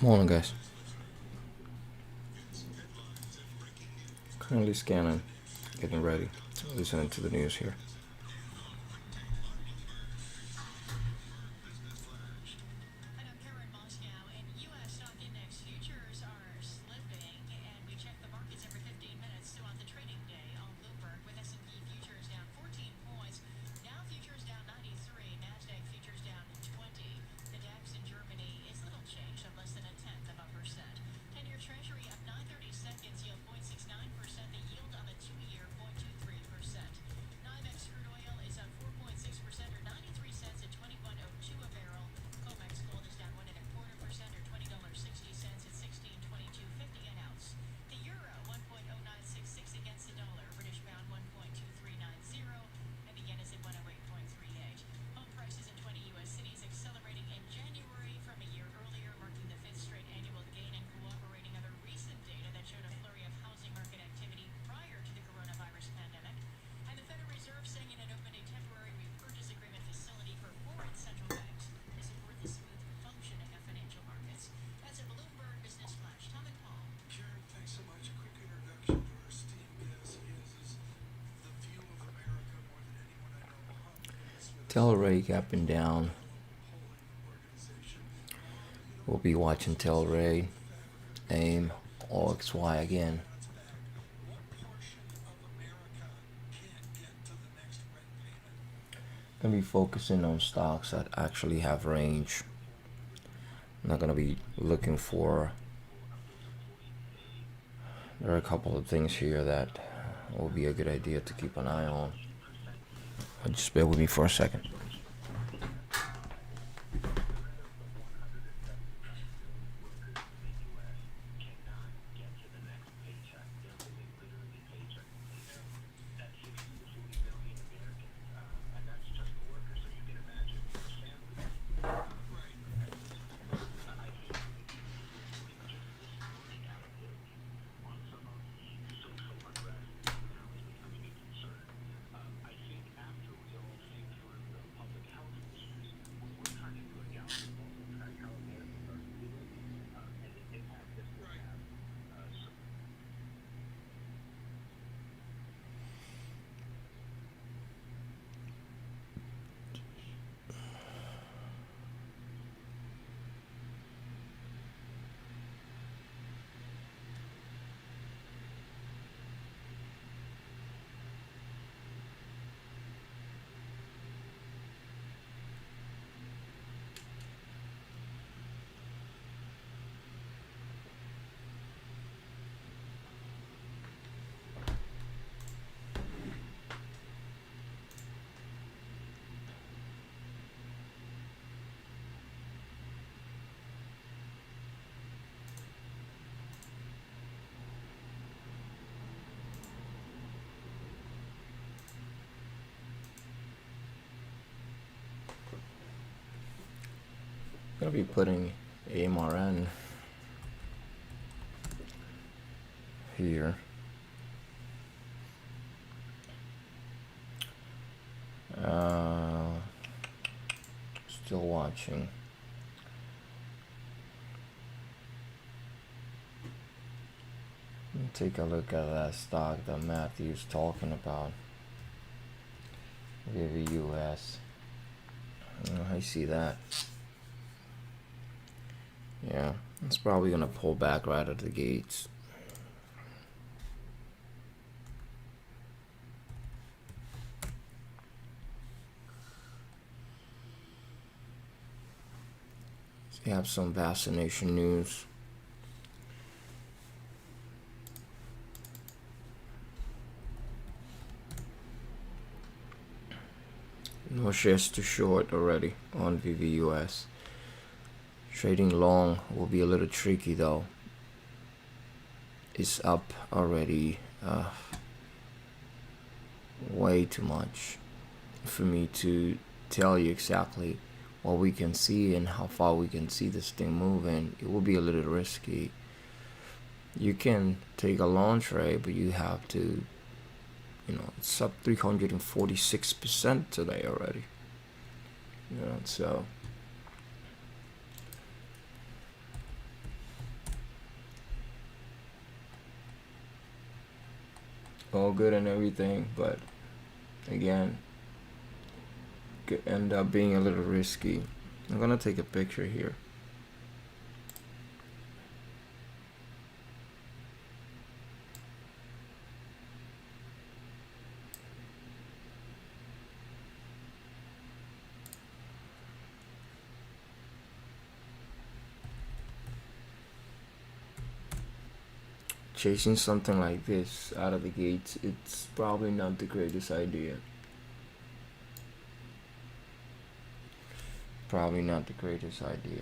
Morning, guys. Currently scanning, getting ready, listening to the news here. TLRY gapping down. We'll be watching TLRY, AIM, OXY again. Gonna be focusing on stocks that actually have range. I'm not gonna be looking for. There are a couple of things here that will be a good idea to keep an eye on. Just bear with me for a second. Gonna be putting AMRN here. Still watching. Let me take a look at that stock that Matthew's talking about. VVUS. I see that. Yeah, it's probably gonna pull back right at the gates. We have some vaccination news. No shares to short already on VVUS. Trading long will be a little tricky though. It's up already way too much for me to tell you exactly what we can see and how far we can see this thing moving. It will be a little risky. You can take a long trade, but you have to, it's up 346% today already. So all good and everything, but again, could end up being a little risky. I'm gonna take a picture here. Chasing something like this out of the gates, it's probably not the greatest idea. Probably not the greatest idea.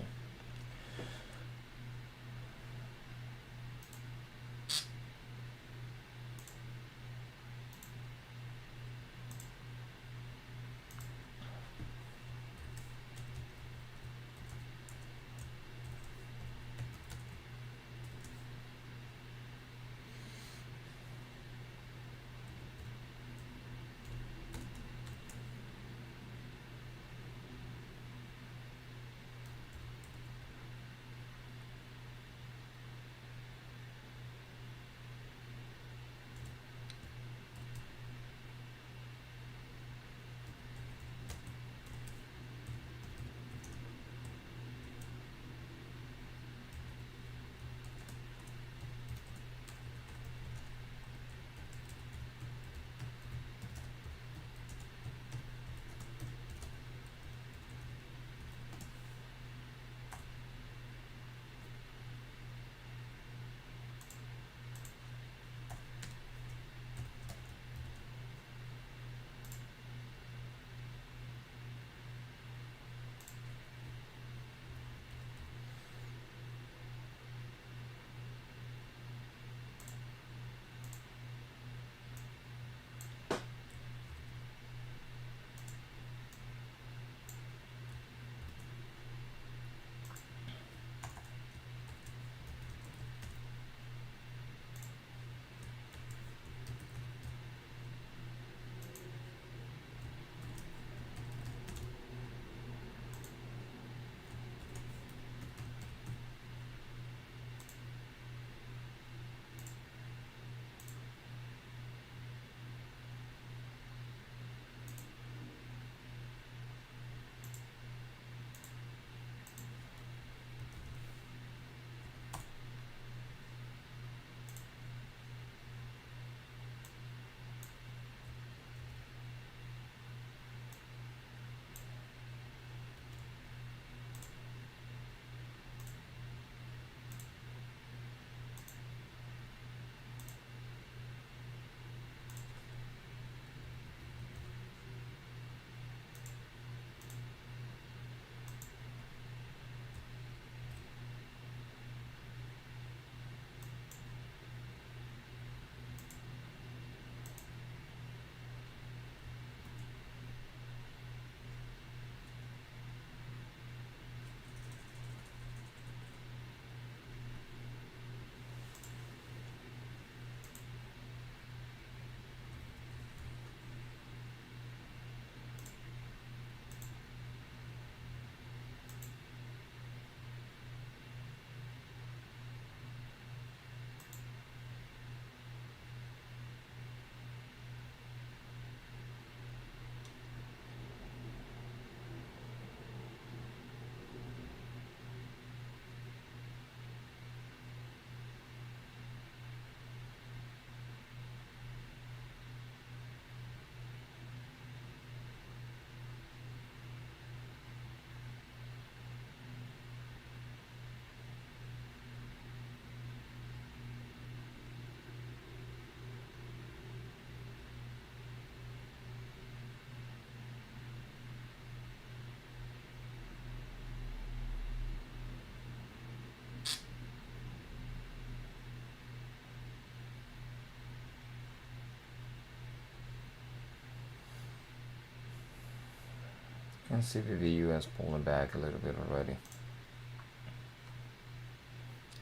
I can see that the US pulling back a little bit already.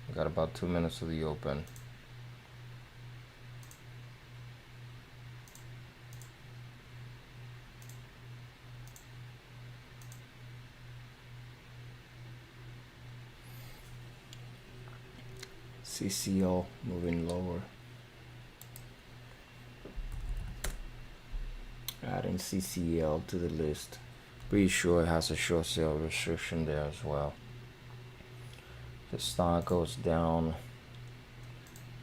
We got about 2 minutes to the open. CCO moving lower. adding CCL to the list. Pretty sure it has a short sale restriction there as well. The stock goes down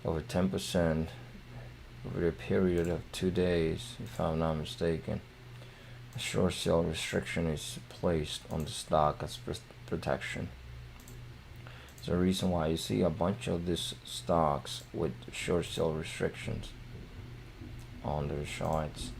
over 10% over a period of 2 days, if I'm not mistaken. A short sale restriction is placed on the stock as protection. There's a reason why you see a bunch of these stocks with short sale restrictions on their charts.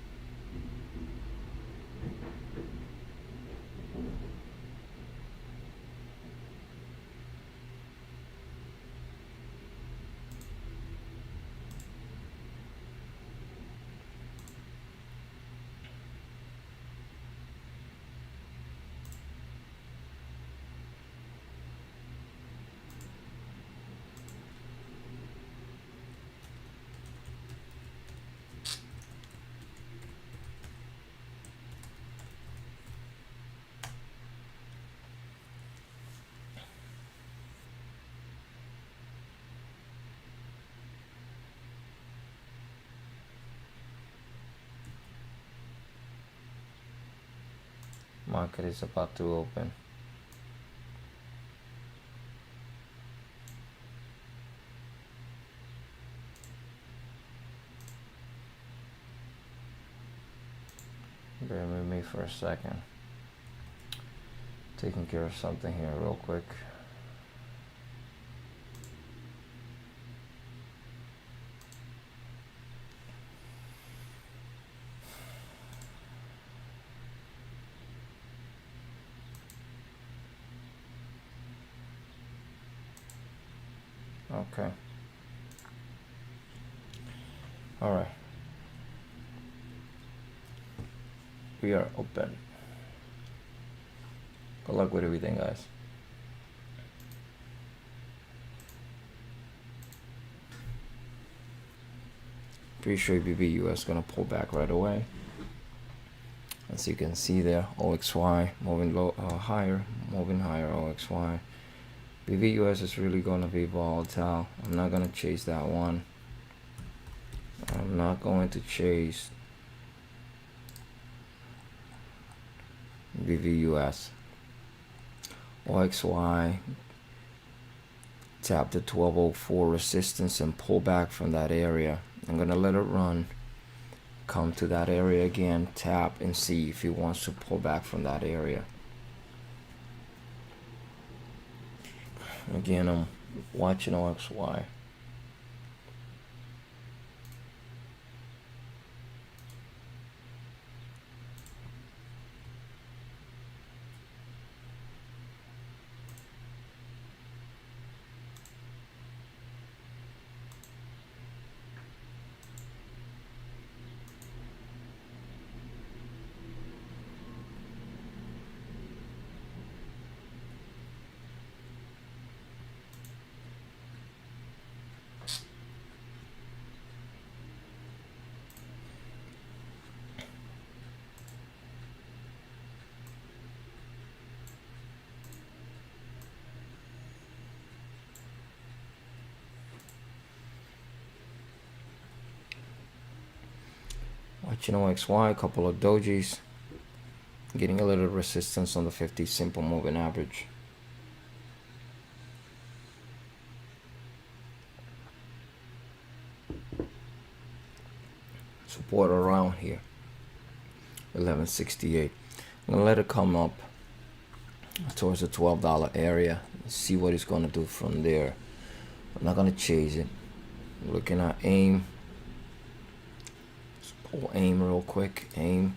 Market is about to open. Bear with me for a second. Taking care of something here real quick. Okay. All right. We are open. Good luck with everything, guys. Pretty sure BBUS is gonna pull back right away. As you can see there, OXY moving low, higher, moving higher. OXY. BVUS is really going to be volatile. I'm not going to chase that one. I'm not going to chase BVUS. OXY tap the 1204 resistance and pull back from that area. I'm going to let it run. Come to that area again, tap and see if he wants to pull back from that area. Again, I'm watching OXY. Watching OXY, a couple of dojis, getting a little resistance on the 50 simple moving average. Support around here, 1168. I'm gonna let it come up towards the $12 area and see what it's gonna do from there. I'm not gonna chase it. I'm looking at AIM. Let's pull AIM real quick. AIM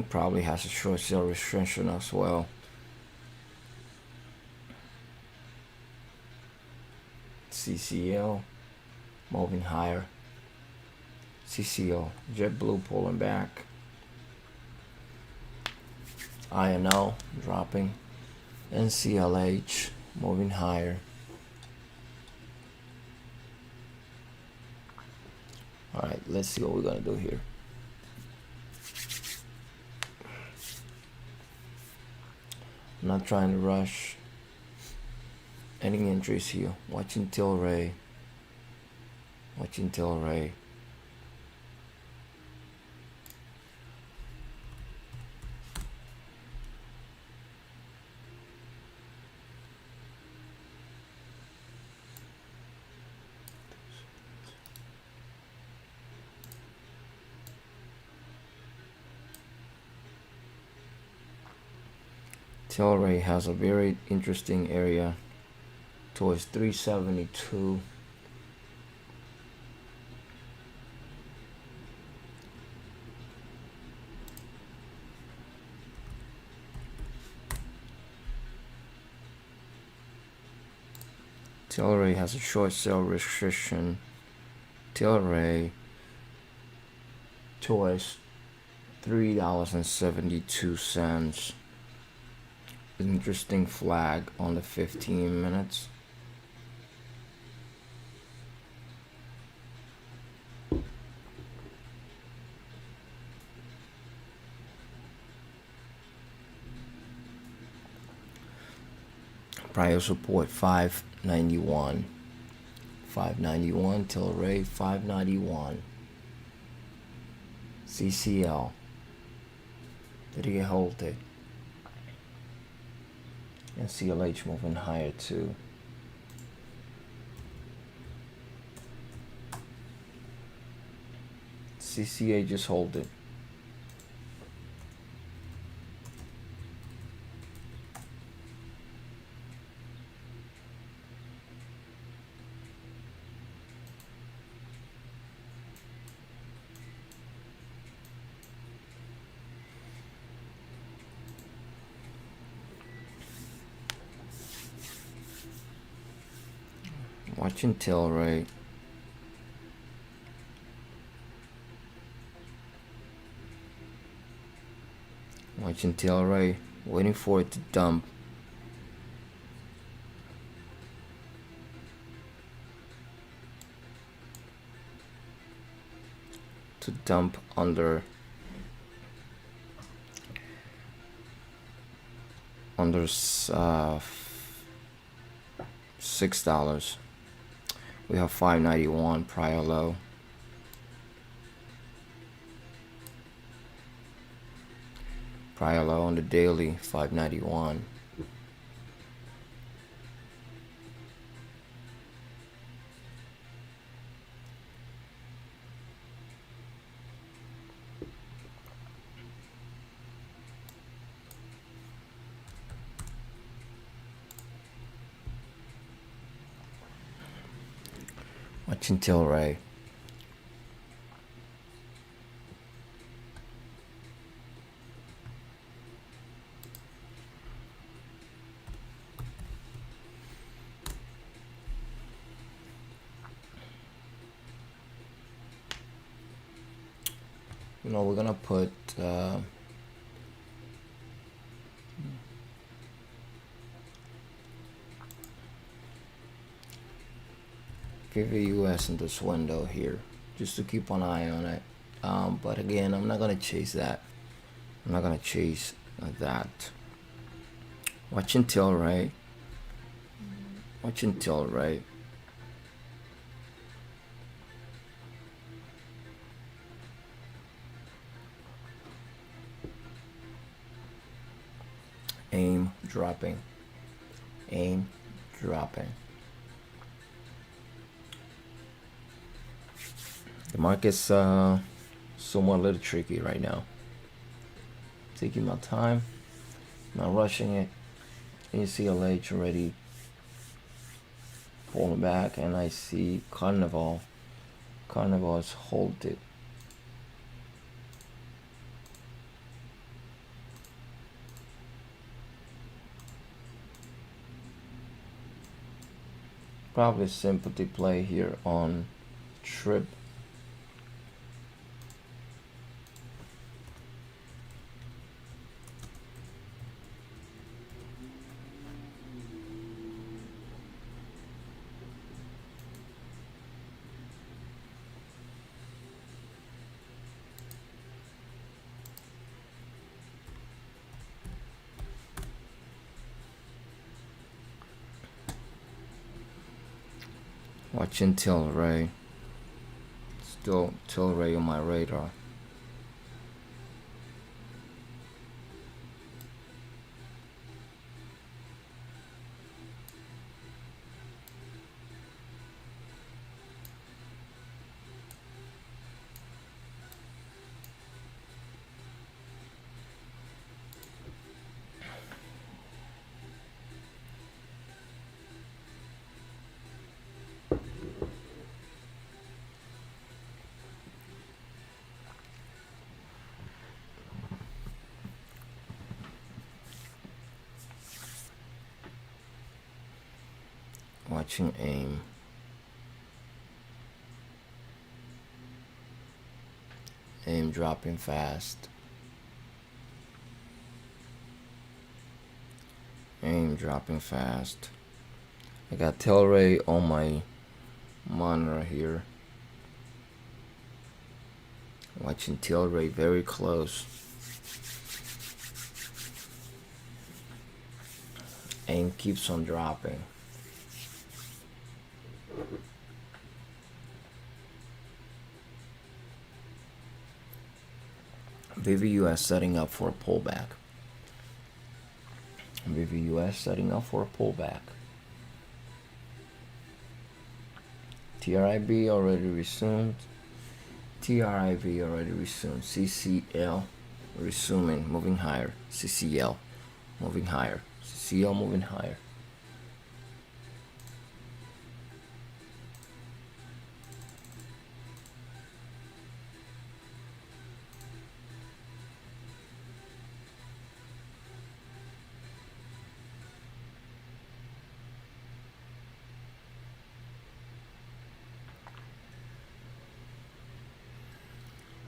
probably has a short sale restriction as well. CCL moving higher. CCL, JetBlue pulling back. INL dropping. NCLH moving higher. All right, let's see what we're gonna do here. I'm not trying to rush any entries here. Watching TLRY. Watching TLRY. TLRY has a very interesting area towards 372. TLRY has a short sale restriction. TLRY towards $3.72. Interesting flag on the 15 minutes. Prior support 591. 591 TLRY 591. CCL. Did he hold it? And CLH moving higher too. CCA just hold it. Watching TLRY. Watching TLRY, waiting for it to dump. To dump under $6. We have 591 prior low. Prior low on the daily 591. Watching TLRY. You know, we're gonna put VVUS in this window here, just to keep an eye on it. But again, I'm not gonna chase that. I'm not gonna chase that. Watching TLRY. Watching TLRY. AIM dropping. AIM dropping. The market's somewhat a little tricky right now. Taking my time, not rushing it. You see LH already pulling back, and I see Carnival. Carnival is halted. Probably sympathy play here on Trip. Watching TLRY. Still TLRY on my radar. Watching AIM. AIM dropping fast. AIM dropping fast. I got TLRY on my monitor here. Watching TLRY very close. AIM keeps on dropping. VVUS setting up for a pullback. VVUS setting up for a pullback. TRIB already resumed. TRIV already resumed. CCL resuming, moving higher. CCL moving higher. CCL moving higher.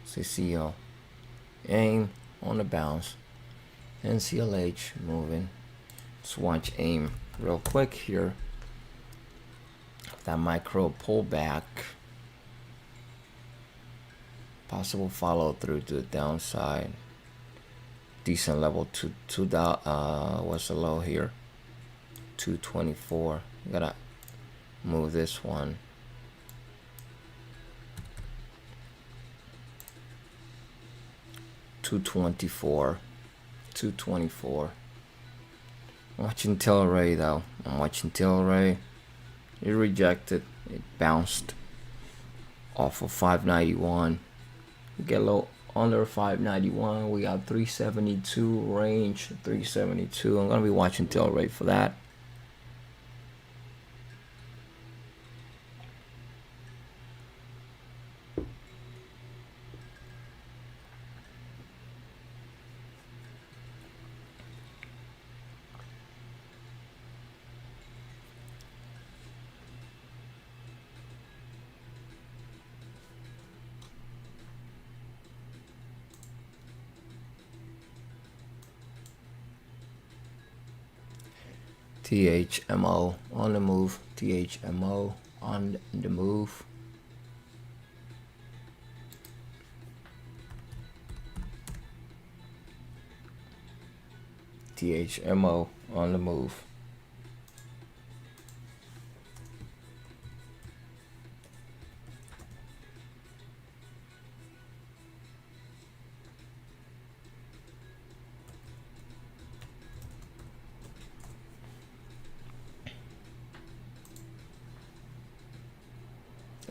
CCL, AIM on the bounce, NCLH moving. Let's watch AIM real quick here. That micro pullback, possible follow through to the downside. Decent level what's the low here? 224. Gotta move this one. 224. 224. Watching TLRY though. I'm watching TLRY. It rejected. It bounced off of 591. We get low under 591. We got 372 range. 372. I'm gonna be watching TLRY for that. THMO on the move. THMO on the move. THMO on the move.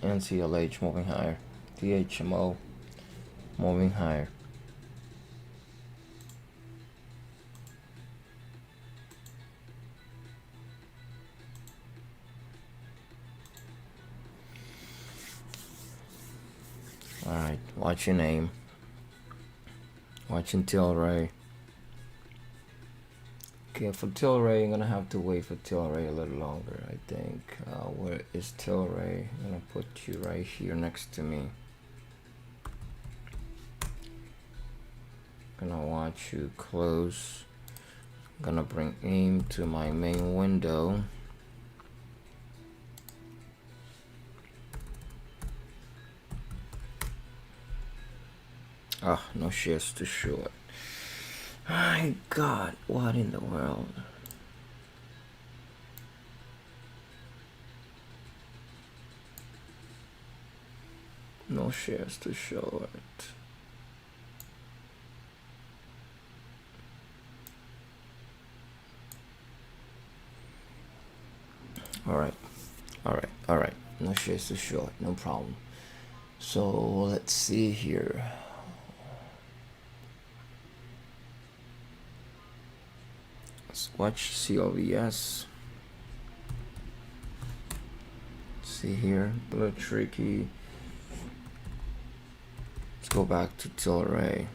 NCLH moving higher. THMO moving higher. Alright, watching AIM. Watching TLRY. Okay, for TLRY, I'm gonna have to wait for TLRY a little longer, I think. Where is TLRY? I'm gonna put you right here next to me. Gonna watch you close. Gonna bring AIM to my main window. Ah, no shares too short. My God, what in the world? No shares too short. Alright. No shares too short, no problem. So let's see here. Let's watch CLVS. See here, a little tricky. Let's go back to TLRY.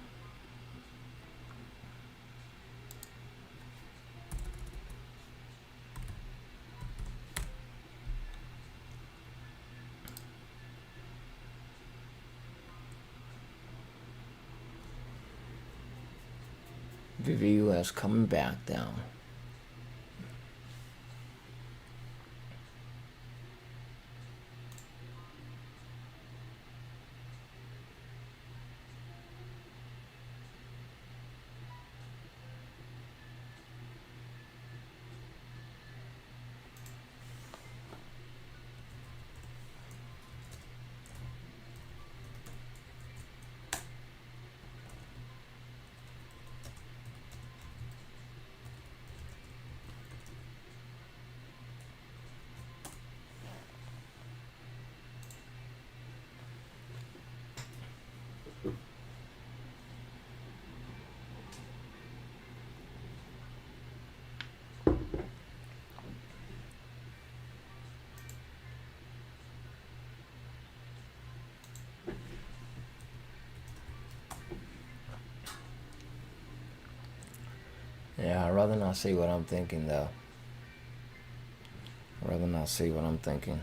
VVUS coming back down. Yeah, I'd rather not say what I'm thinking though. I'd rather not say what I'm thinking.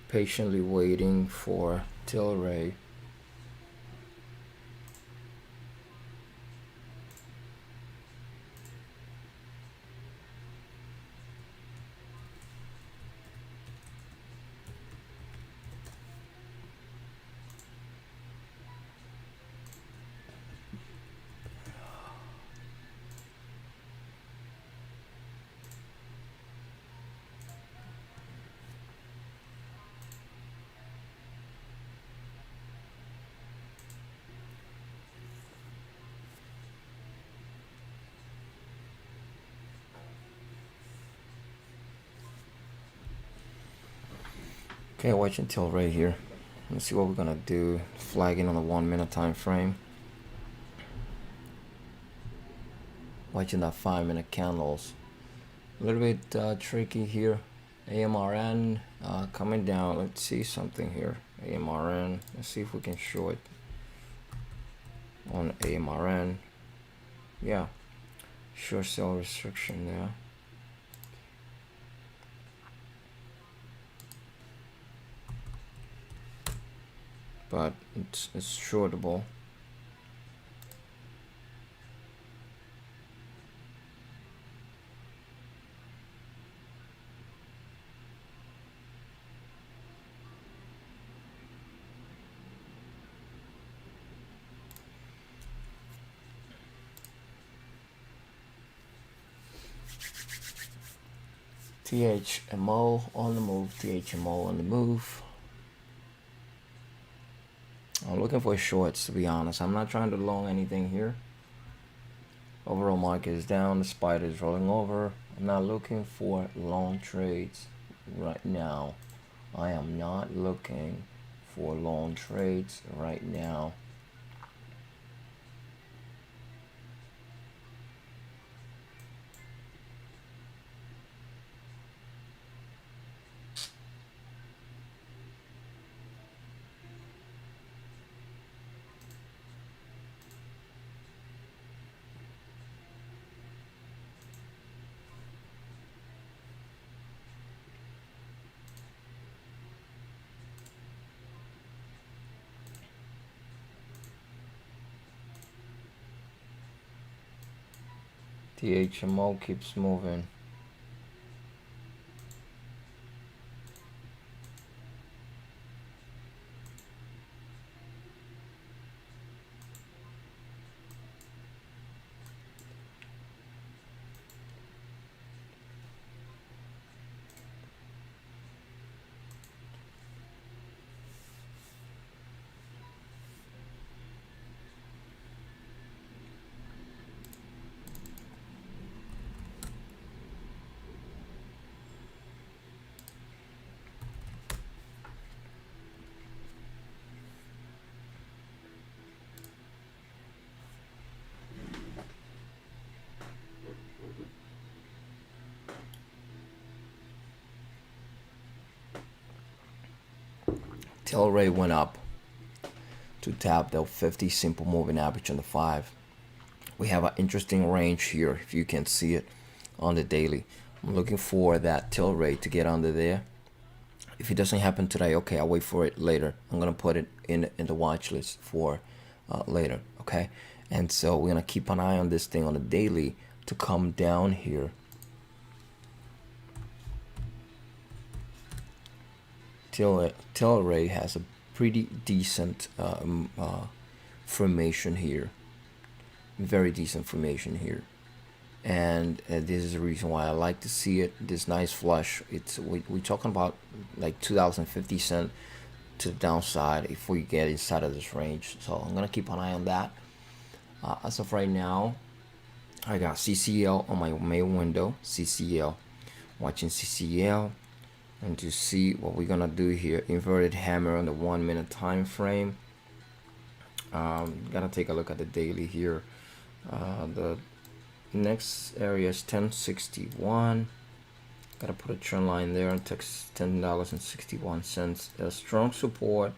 Patiently waiting for TLRY. Okay, watch until right here. Let's see what we're gonna do. Flagging on the 1 minute time frame. Watching that 5 minute candles. A little bit tricky here. AMRN coming down. Let's see something here. AMRN. Let's see if we can show it on AMRN. Yeah, short sell restriction there. But it's shortable. THMO on the move. THMO on the move. I'm looking for shorts, to be honest. I'm not trying to long anything here. Overall market is down. The spider is rolling over. I'm not looking for long trades right now. I am not looking for long trades right now. THMO keeps moving. TLRY went up to tap the 50 simple moving average on the 5. We have an interesting range here, if you can see it on the daily. I'm looking for that TLRY to get under there. If it doesn't happen today, okay, I'll wait for it later. I'm gonna put it in the watch list for later, okay? And so we're gonna keep an eye on this thing on the daily to come down here. TLRY has a pretty decent formation here, very decent formation here, and this is the reason why I like to see it. This nice flush. We're talking about like 2,050 cents to the downside if we get inside of this range. So I'm gonna keep an eye on that. As of right now, I got CCL on my main window. CCL, watching CCL. And to see what we're gonna do here, inverted hammer on the 1 minute time frame. Gotta take a look at the daily here. The next area is 1061. Gotta put a trend line there and takes $10.61. A strong support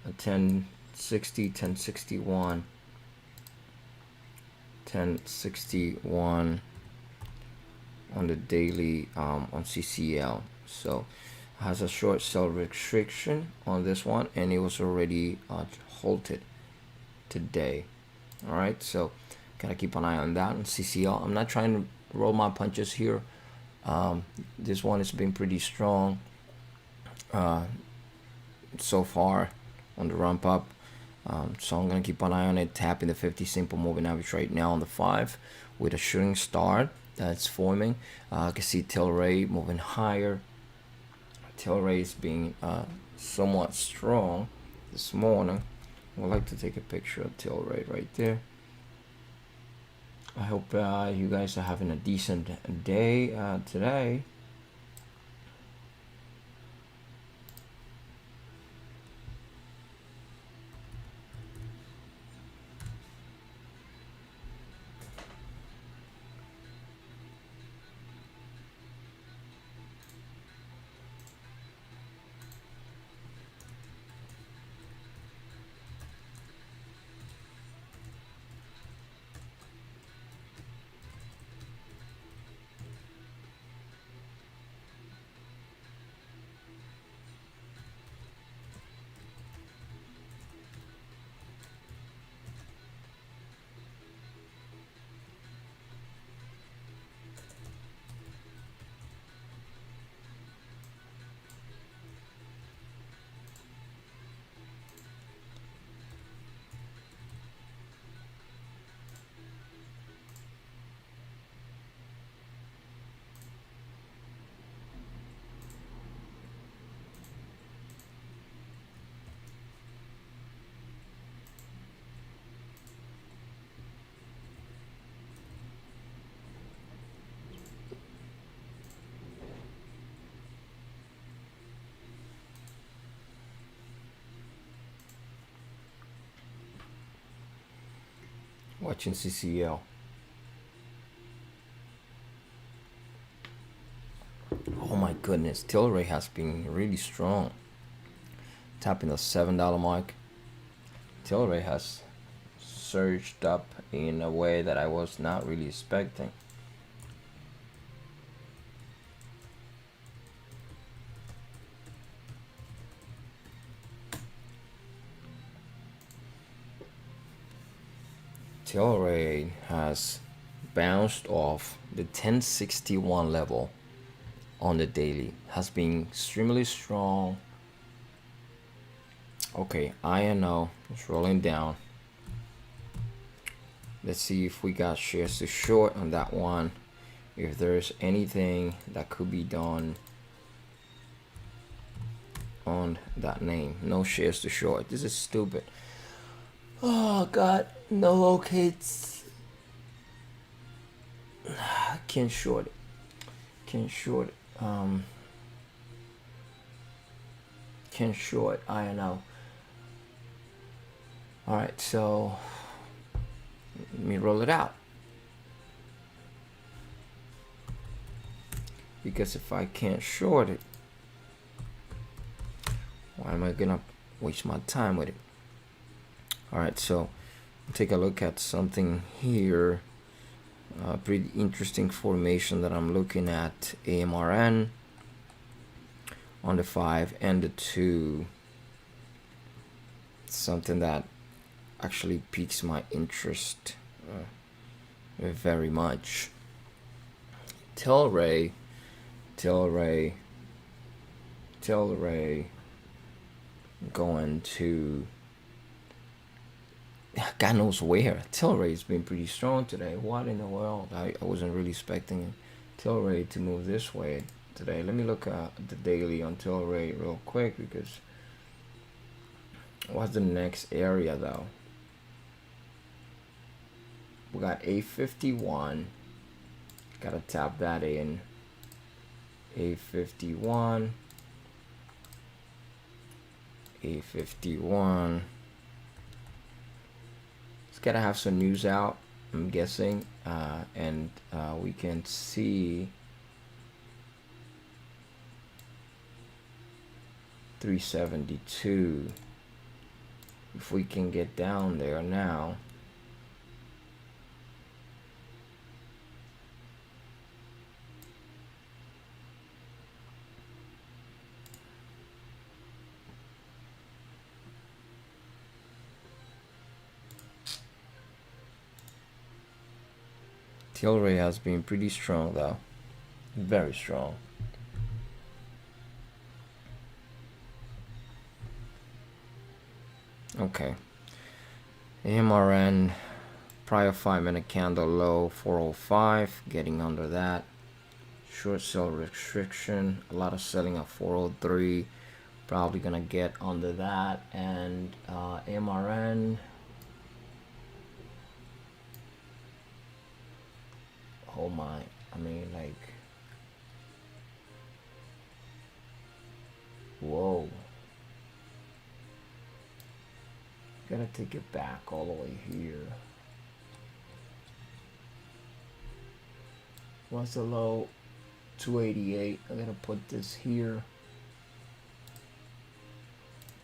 at 1060, 1061, 1061 on the daily on CCL. So has a short sell restriction on this one, and it was already halted today. All right, so gotta keep an eye on that. And CCL, I'm not trying to roll my punches here. This one has been pretty strong so far on the ramp up. So I'm gonna keep an eye on it, tapping the 50 simple moving average right now on the 5 with a shooting star that's forming. I can see TLRY moving higher. TLRY is being somewhat strong this morning. I would like to take a picture of TLRY right there. I hope you guys are having a decent day today. Watching CCL. Oh my goodness, TLRY has been really strong. Tapping the $7 mark. TLRY has surged up in a way that I was not really expecting. TLRY has bounced off the 1061 level on the daily, has been extremely strong. Okay, INO is rolling down. Let's see if we got shares to short on that one, if there's anything that could be done on that name. No shares to short. This is stupid. Oh god, no locates. Can't short it. Can't short it. Can't short INO. Alright, so let me roll it out. Because if I can't short it, why am I gonna waste my time with it. All right, so take a look at something here. Pretty interesting formation that I'm looking at. AMRN on the 5 and the 2. Something that actually piques my interest very much. TLRY going to God knows where. TLRY has been pretty strong today. What in the world? I wasn't really expecting TLRY to move this way today. Let me look at the daily on TLRY real quick, because what's the next area though? We got A51. Gotta tap that in. A51. A51. It's gotta have some news out, I'm guessing, and we can see 372. If we can get down there now. TLRY has been pretty strong though, very strong. Okay, AMRN prior 5-minute candle low 405, getting under that. Short sell restriction, a lot of selling at 403, probably gonna get under that. And AMRN, oh my, I mean, like, whoa, gotta take it back all the way here. What's the low? 288. I'm gonna put this here.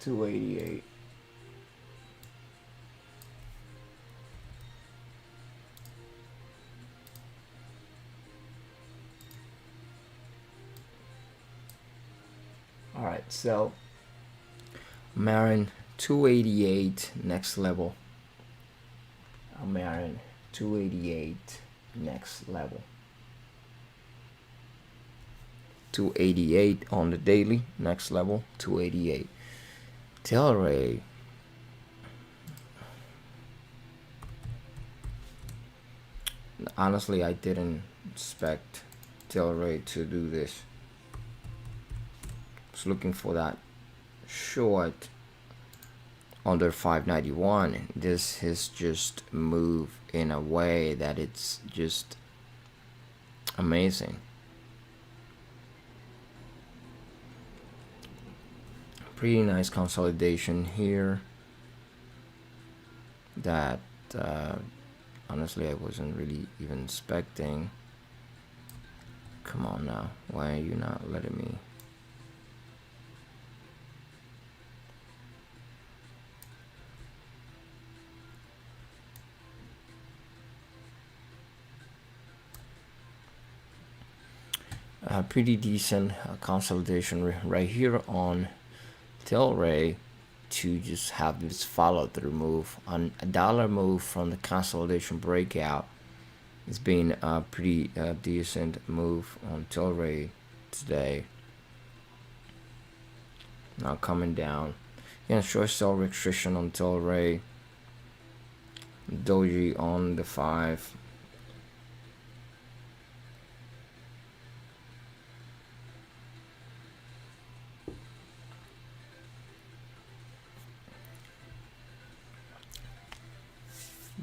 288. All right, so Marin 288 next level. Marin 288 next level. 288 on the daily, next level 288. TLRY, honestly, I didn't expect TLRY to do this. I was looking for that short under 591. This has just moved in a way that it's just amazing. Pretty nice consolidation here that honestly I wasn't really even expecting. Come on now, why are you not letting me? Pretty decent consolidation right here on TLRY to just have this follow through move on a dollar move from the consolidation breakout. It's been a pretty decent move on TLRY today. Now coming down, yeah, short sell restriction on TLRY. Doji on the 5.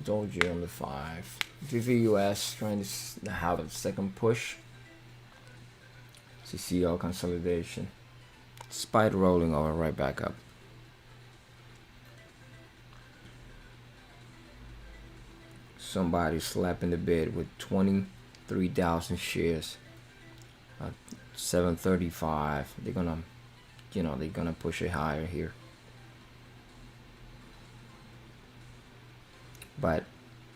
Doji on the 5. VVUS trying to have a second push. CCL consolidation. Spider rolling over right back up. Somebody slapping the bid with 23,000 shares. 735. They're gonna, they're gonna push it higher here. but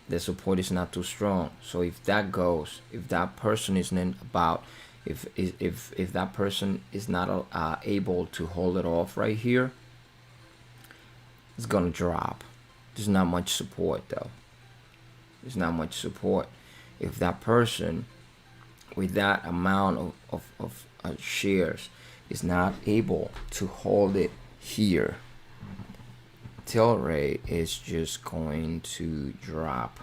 the support is not too strong. So if that goes, if that person isn't about, if that person is not able to hold it off right here, it's gonna drop. There's not much support though. There's not much support. If that person with that amount of shares is not able to hold it here, TLRY is just going to drop.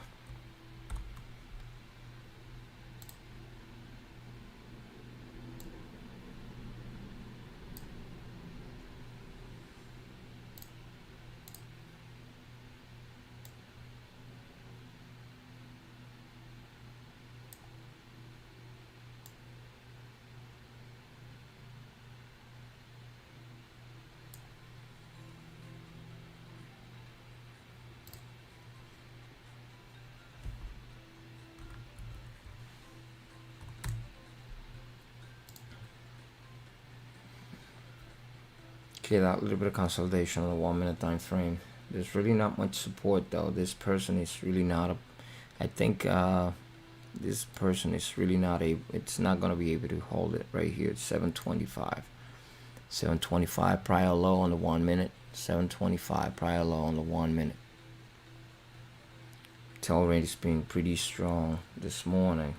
Okay, that little bit of consolidation on the 1 minute time frame. There's really not much support though. This person is really not a, I think this person is really not able, it's not going to be able to hold it right here. It's 725. 725 prior low on the 1 minute. 725 prior low on the 1 minute. TLRY has been pretty strong this morning.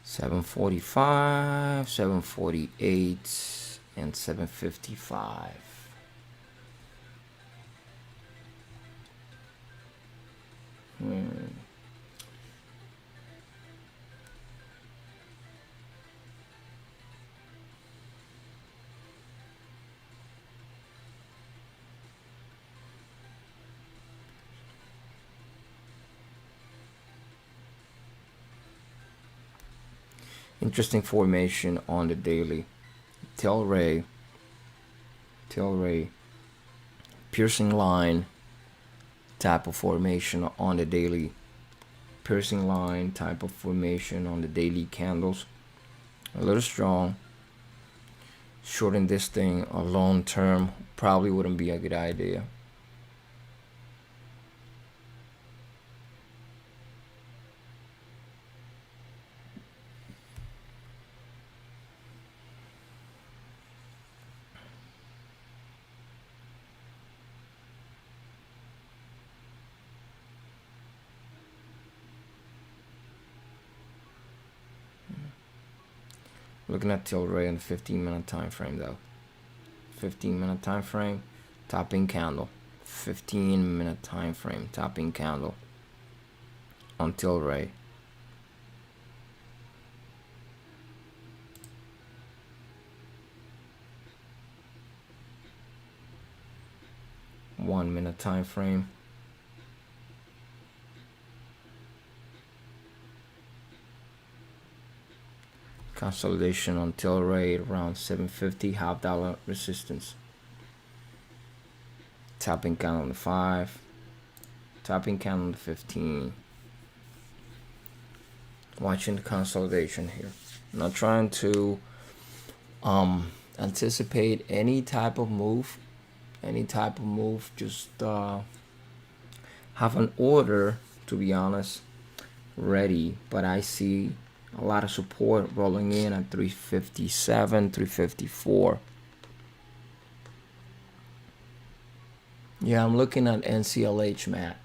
$7.45, $7.48, and $7.55. Interesting formation on the daily. TLRY, piercing line type of formation on the daily. Piercing line type of formation on the daily candles. A little strong. Shorting this thing a long term probably wouldn't be a good idea. Looking at TLRY on the 15-minute time frame though. 15-minute time frame, topping candle. 15-minute time frame, topping candle on TLRY. One-minute time frame. Consolidation on TLRY around 750, $half resistance. Topping candle on the 5, topping candle on the 15. Watching the consolidation here. I'm not trying to anticipate any type of move. Just have an order, to be honest, ready. But I see a lot of support rolling in at 357, 354. Yeah, I'm looking at NCLH, Matt.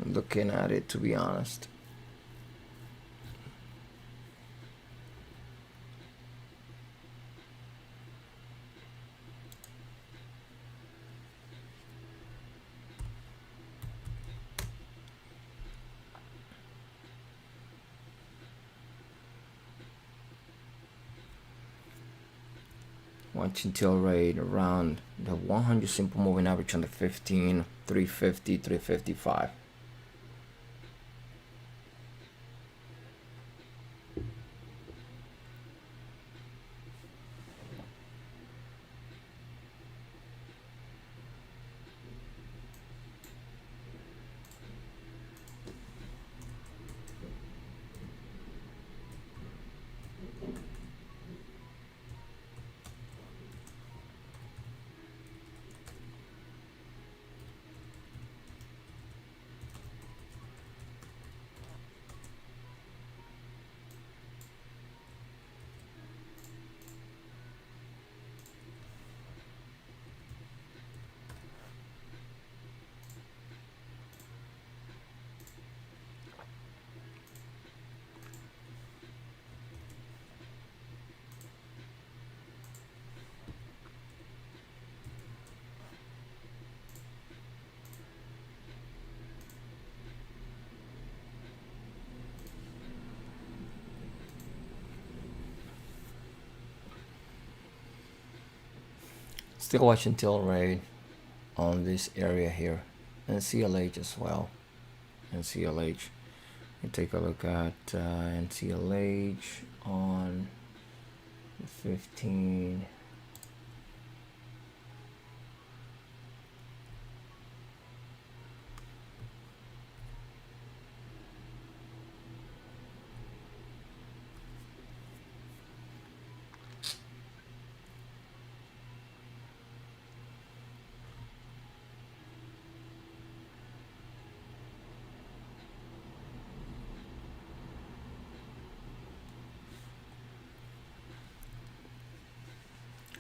I'm looking at it, to be honest. Watching TLRY around the 100 simple moving average on the 15, 350, 355. Still watching TLRY on this area here, and CLH as well. And CLH, you take a look at NCLH on 15.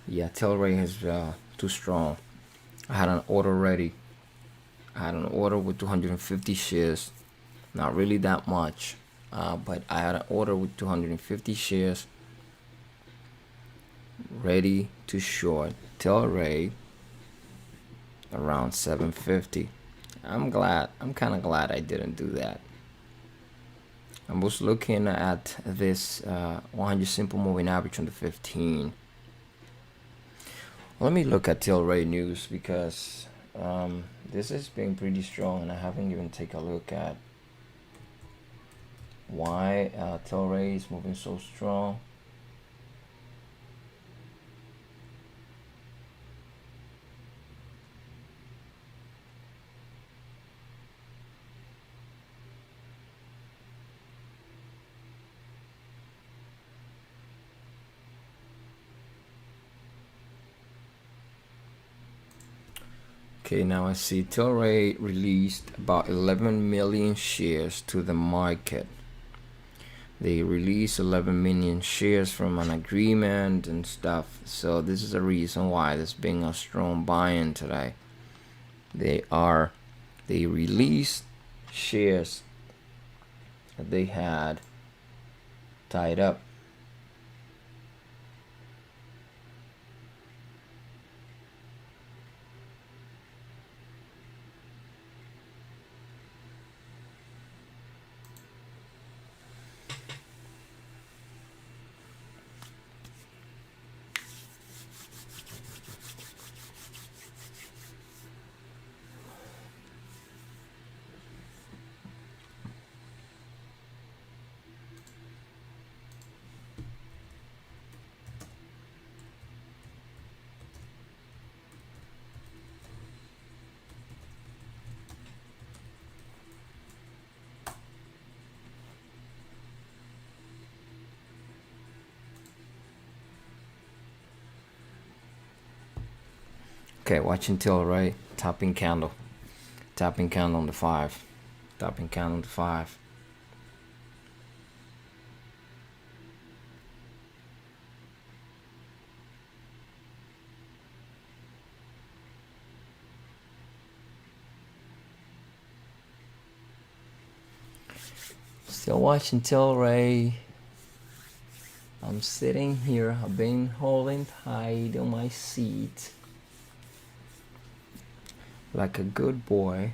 Yeah, TLRY is too strong. I had an order ready. I had an order with 250 shares. Not really that much, but I had an order with 250 shares ready to short TLRY around 750. I'm kind of glad I didn't do that. I was looking at this 100 simple moving average on the 15. Let me look at TLRY news, because this has been pretty strong, and I haven't even taken a look at why TLRY is moving so strong. Okay, now I see TLRY released about 11 million shares to the market. They released 11 million shares from an agreement and stuff. So this is the reason why there's been a strong buy-in today. They released shares that they had tied up. Okay, watching TLRY, tapping candle on the 5, tapping candle on the 5. Still watching TLRY. I'm sitting here. I've been holding tight on my seat like a good boy.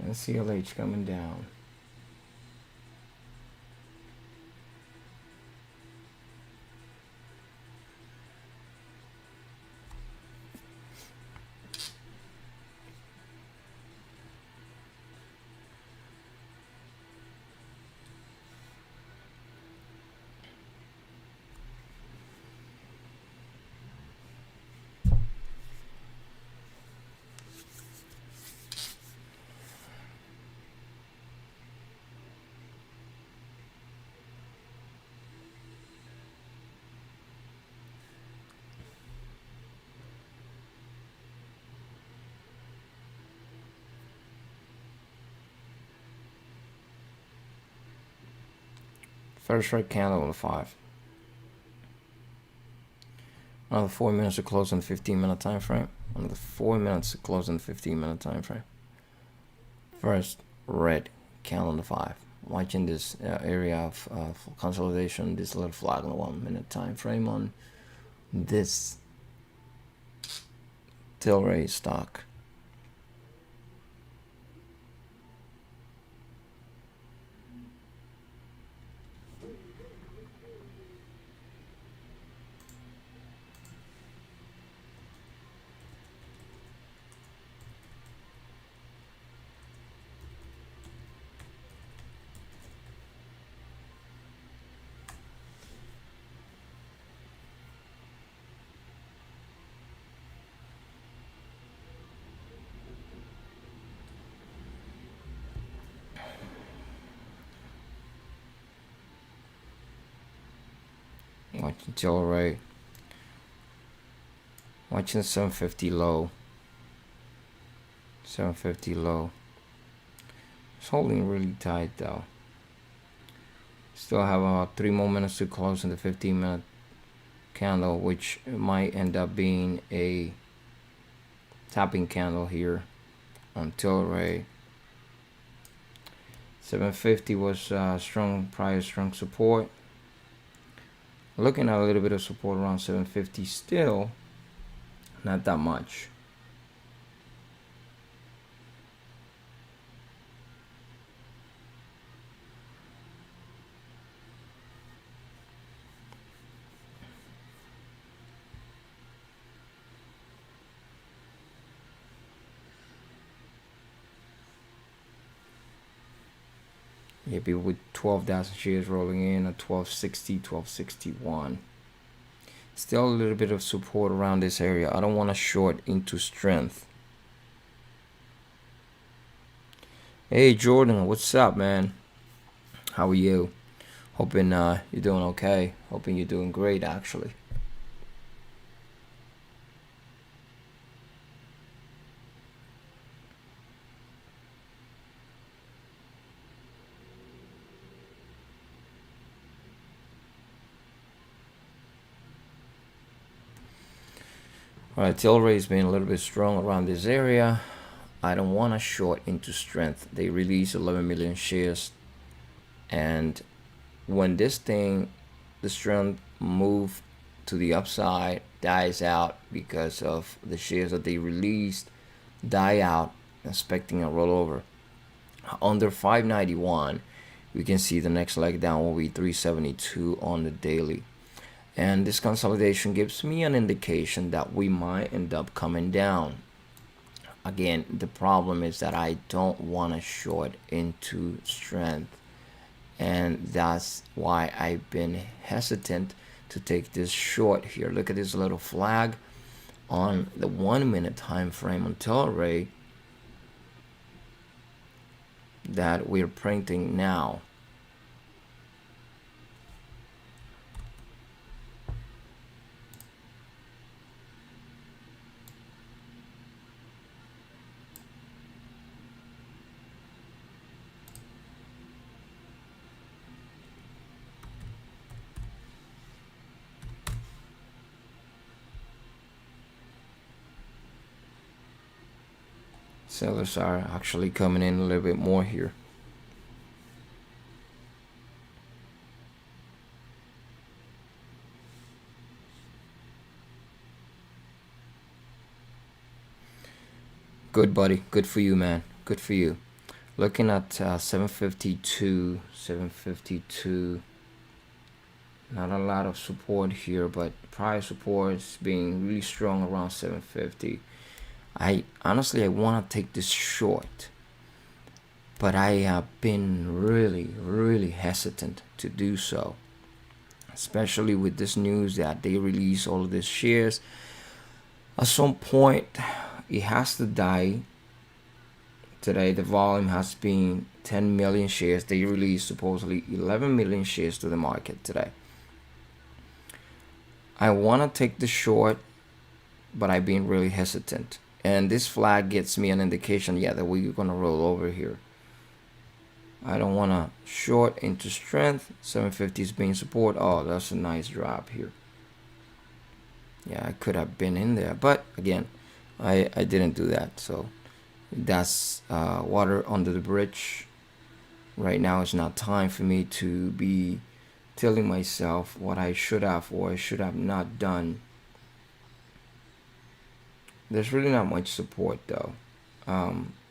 And CLH coming down. First red candle on the 5. Another 4 minutes to close on the 15-minute time frame. Another 4 minutes to close on the 15-minute time frame. First, red candle on the 5. Watching this area of consolidation, this little flag on the 1 minute time frame on this TLRY stock. Watching TLRY. Watching 750 low. 750 low. It's holding really tight though. Still have about 3 more minutes to close in the 15-minute candle, which might end up being a tapping candle here on TLRY. 750 was strong prior, strong support. Looking at a little bit of support around 750 still, not that much. Maybe with 12,000 shares rolling in at 1260, 1261. Still a little bit of support around this area. I don't want to short into strength. Hey Jordan, what's up, man? How are you? Hoping you're doing okay. Hoping you're doing great, actually. Alright, TLRY has been a little bit strong around this area. I don't want to short into strength. They released 11 million shares, and when this thing, the strength move to the upside, dies out because of the shares that they released, die out, expecting a rollover. Under 591, we can see the next leg down will be 372 on the daily. And this consolidation gives me an indication that we might end up coming down. Again, the problem is that I don't want to short into strength, and that's why I've been hesitant to take this short here. Look at this little flag on the 1 minute time frame on TLRY that we're printing now. Sellers are actually coming in a little bit more here. Good, buddy. Good for you, man. Good for you. Looking at 752, 752. Not a lot of support here, but prior support is being really strong around 750. I honestly want to take this short, but I have been really hesitant to do so, especially with this news that they release all of these shares. At some point, it has to die. Today, the volume has been 10 million shares. They released supposedly 11 million shares to the market today. I want to take the short, but I've been really hesitant. And this flag gets me an indication, yeah, that we're going to roll over here. I don't want to short into strength. 750 is being support. Oh, that's a nice drop here. Yeah, I could have been in there, but again, I didn't do that. So that's water under the bridge. Right now it's not time for me to be telling myself what I should have or I should have not done. There's really not much support though.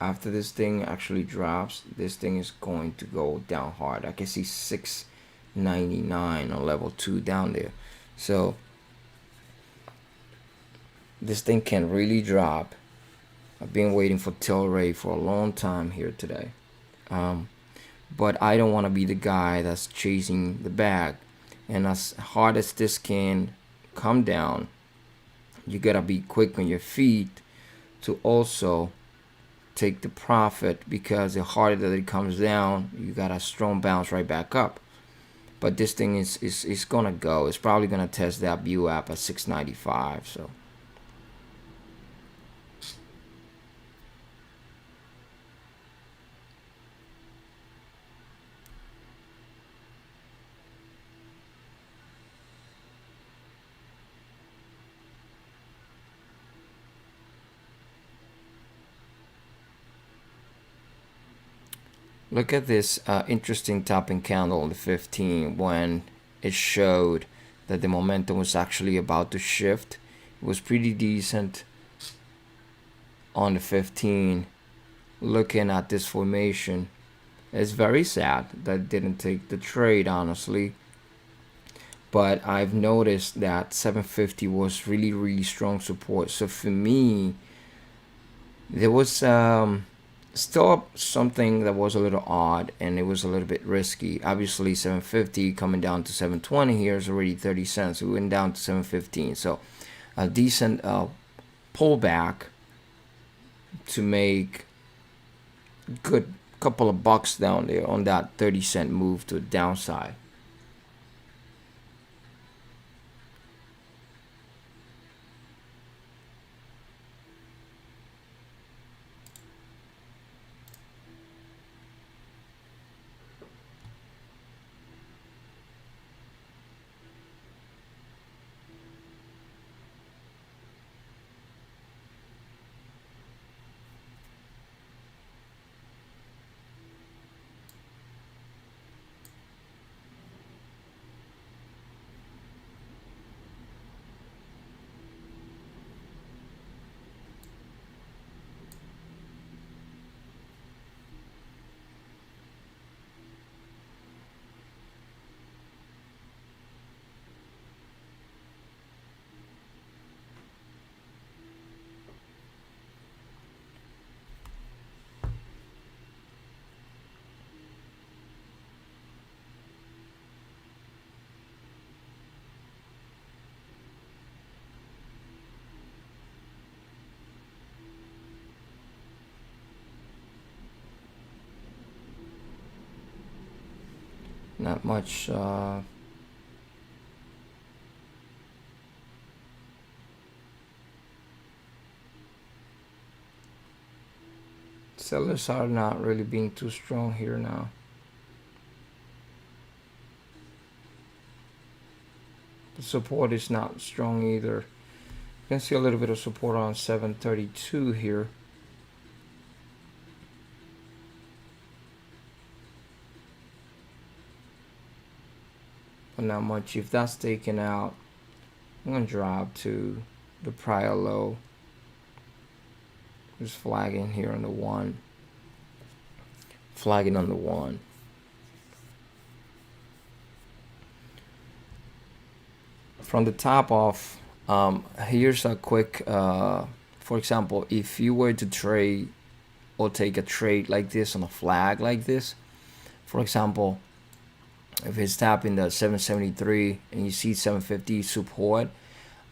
After this thing actually drops, this thing is going to go down hard. I can see 699 on level 2 down there. So this thing can really drop. I've been waiting for TLRY for a long time here today. But I don't want to be the guy that's chasing the bag. And as hard as this can come down, you gotta be quick on your feet to also take the profit, because the harder that it comes down, you got a strong bounce right back up. But this thing is gonna go. It's probably gonna test that VWAP at 695. So look at this interesting topping candle on the 15 when it showed that the momentum was actually about to shift. It was pretty decent on the 15. Looking at this formation, it's very sad that it didn't take the trade, honestly. But I've noticed that 750 was really strong support. So for me, there was still something that was a little odd, and it was a little bit risky. Obviously 750 coming down to 720 here is already 30 cents. We went down to 715, so a decent pullback to make good couple of bucks down there on that 30-cent move to the downside. Not much sellers are not really being too strong here now. The support is not strong either. You can see a little bit of support on 732 here. But not much. If that's taken out, I'm gonna drop to the prior low. Just flagging here on the 1. Flagging on the 1. From the top off, here's a quick, for example, if you were to trade or take a trade like this on a flag like this, for example, if it's tapping the 773 and you see 750 support,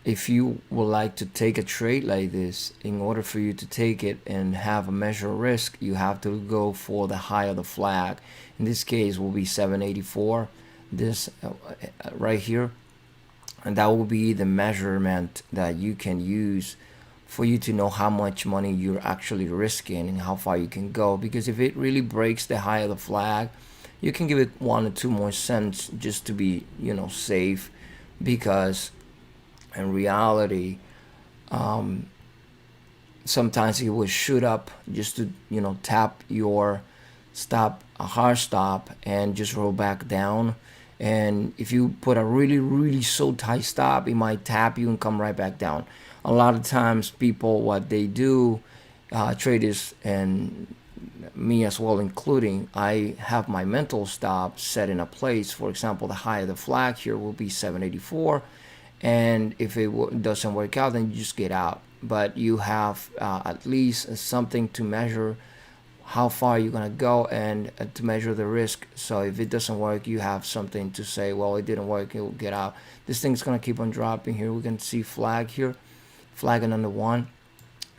if you would like to take a trade like this, in order for you to take it and have a measure of risk, you have to go for the high of the flag. In this case will be 784, this right here, and that will be the measurement that you can use for you to know how much money you're actually risking and how far you can go. Because if it really breaks the high of the flag, you can give it 1 or 2 more cents just to be, safe, because In reality, sometimes it will shoot up just to, you know, tap your stop, a hard stop, and just roll back down. And if you put a really so tight stop, it might tap you and come right back down. A lot of times people, what they do, traders and me as well including, I have my mental stop set in a place. For example, the high of the flag here will be 784, and if it doesn't work out, then you just get out. But you have at least something to measure how far you're gonna go, and to measure the risk. So if it doesn't work, you have something to say, well, it didn't work, it will get out. This thing's gonna keep on dropping. Here we can see flag here, flag and under one,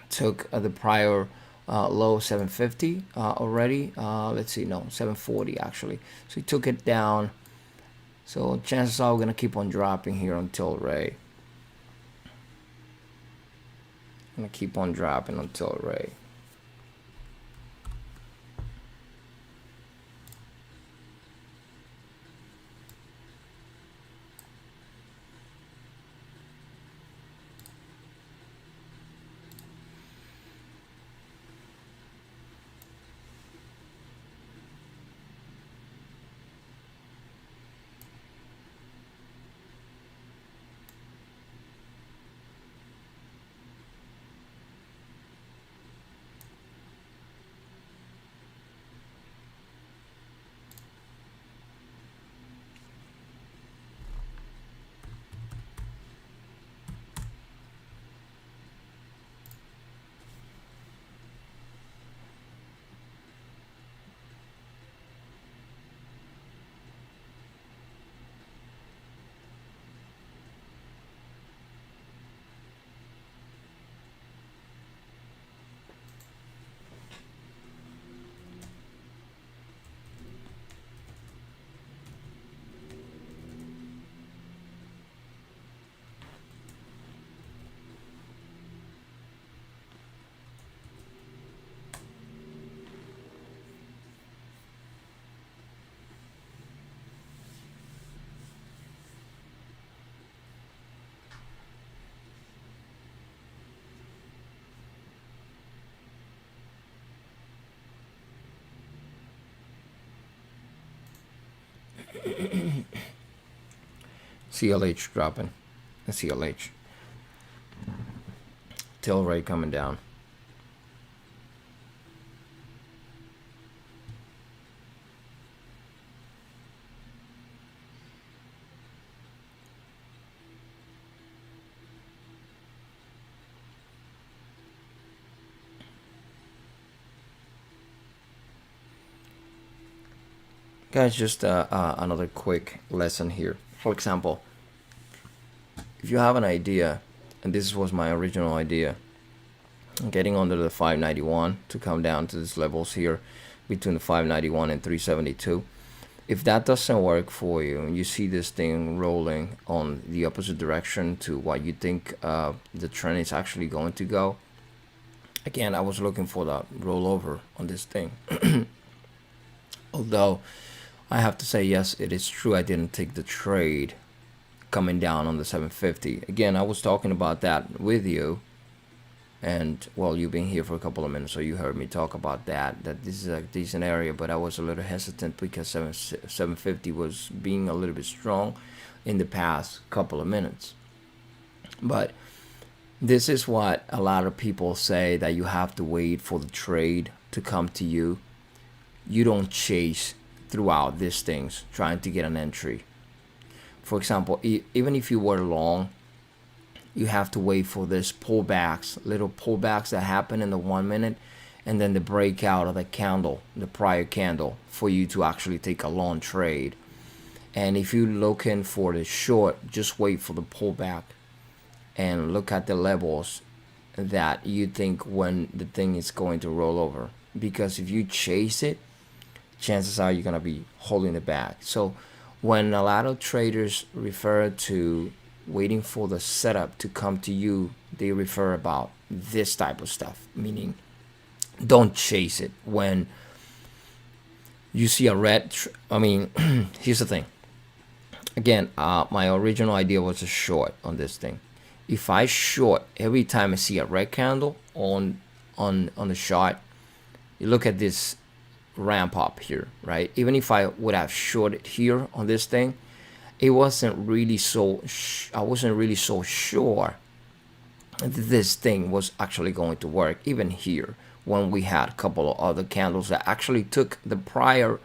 took the prior low 750 already. Let's see, no, 740 actually. So he took it down. So chances are we're gonna keep on dropping here on TLRY. Gonna keep on dropping on TLRY. CLH dropping. CLH. TLRY coming down. Guys, just another quick lesson here. For example, if you have an idea, and this was my original idea, getting under the 591 to come down to these levels here between the 591 and 372. If that doesn't work for you, and you see this thing rolling on the opposite direction to what you think the trend is actually going to go, again, I was looking for that rollover on this thing. Although I have to say, yes, it is true, I didn't take the trade coming down on the 750. Again, I was talking about that with you, and well, you've been here for a couple of minutes, so you heard me talk about that this is a decent area, but I was a little hesitant because 750 was being a little bit strong in the past couple of minutes. But this is what a lot of people say, that you have to wait for the trade to come to you. You don't chase throughout these things trying to get an entry. For example, even if you were long, you have to wait for this pullbacks, little pullbacks that happen in the 1 minute, and then the breakout of the candle, the prior candle, for you to actually take a long trade. And if you're looking for the short, just wait for the pullback and look at the levels that you think when the thing is going to roll over. Because if you chase it, chances are you're going to be holding it back. So when a lot of traders refer to waiting for the setup to come to you, they refer about this type of stuff, meaning don't chase it. When you see a red, here's the thing. Again, my original idea was a short on this thing. if I short every time I see a red candle on the chart, you look at this ramp up here, right? Even if I would have shorted here on this thing, it wasn't really so I wasn't really so sure that this thing was actually going to work. Even here, when we had a couple of other candles that actually took the prior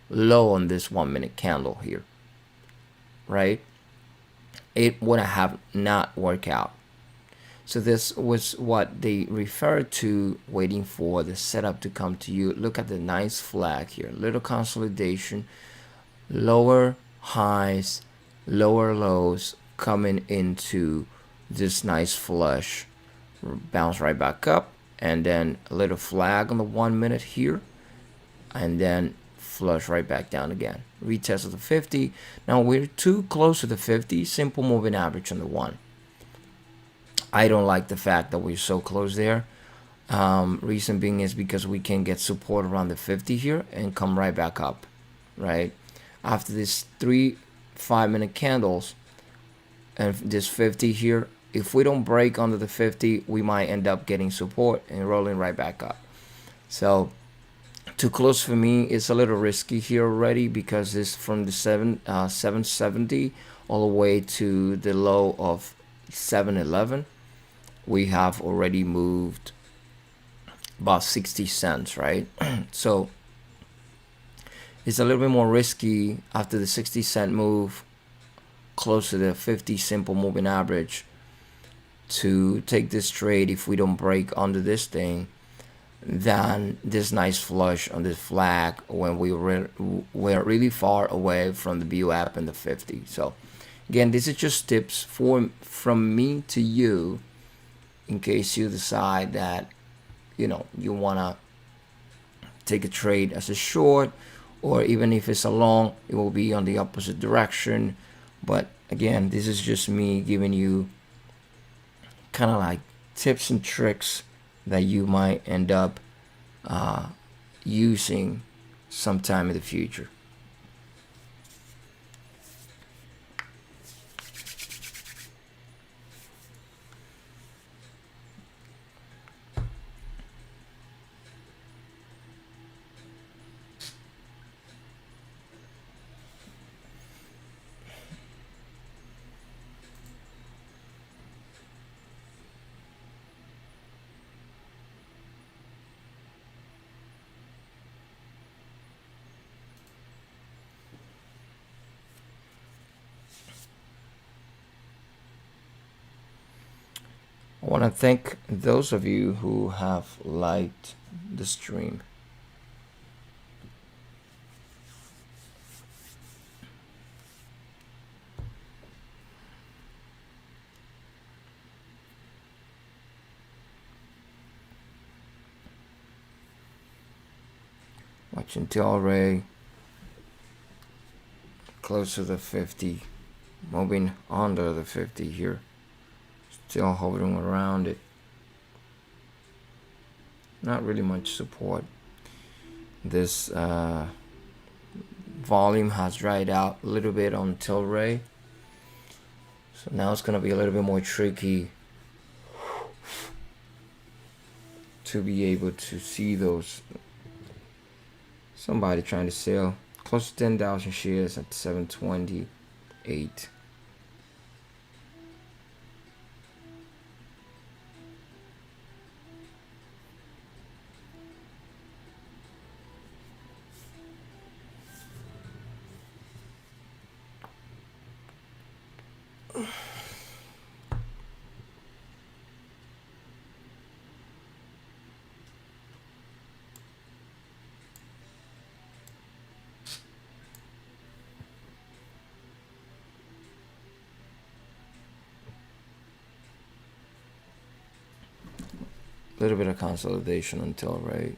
low on this 1 minute candle here, right? It would have not worked out. So this was what they referred to waiting for the setup to come to you. Look at the nice flag here, little consolidation, lower highs, lower lows coming into this nice flush, bounce right back up, and then a little flag on the 1 minute here, and then flush right back down again. Retest of the 50. Now we're too close to the 50, simple moving average on the 1. I don't like the fact that we're so close there. Reason being is because we can get support around the 50 here and come right back up, right? After these 3 5-minute candles and this 50 here, if we don't break under the 50, we might end up getting support and rolling right back up. So too close for me. It's a little risky here already because it's from the 770 all the way to the low of 711. We have already moved about 60 cents, right? So it's a little bit more risky after the 60-cent move close to the 50 simple moving average to take this trade if we don't break under this thing than this nice flush on this flag when we're really far away from the VWAP and the 50. So again, this is just tips from me to you in case you decide that you want to take a trade as a short, or even if it's a long, it will be on the opposite direction. But again, this is just me giving you kind of like tips and tricks that you might end up using sometime in the future. I want to thank those of you who have liked the stream. Watching TLRY close to the 50, moving under the 50 here. Still hovering around it. Not really much support. This volume has dried out a little bit on TLRY. So now it's going to be a little bit more tricky to be able to see those. Somebody trying to sell close to 10,000 shares at 728. Little bit of consolidation until right.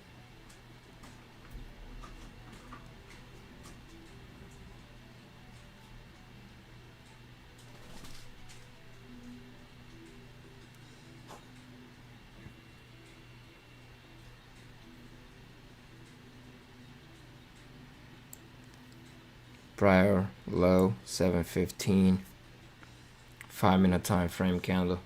Prior low 715, 5 minute time frame candle.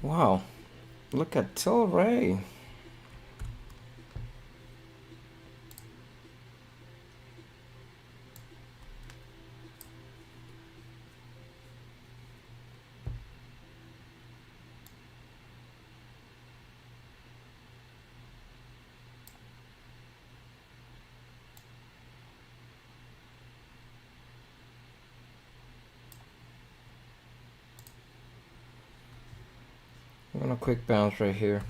Wow, look at TLRY. a quick bounce right here.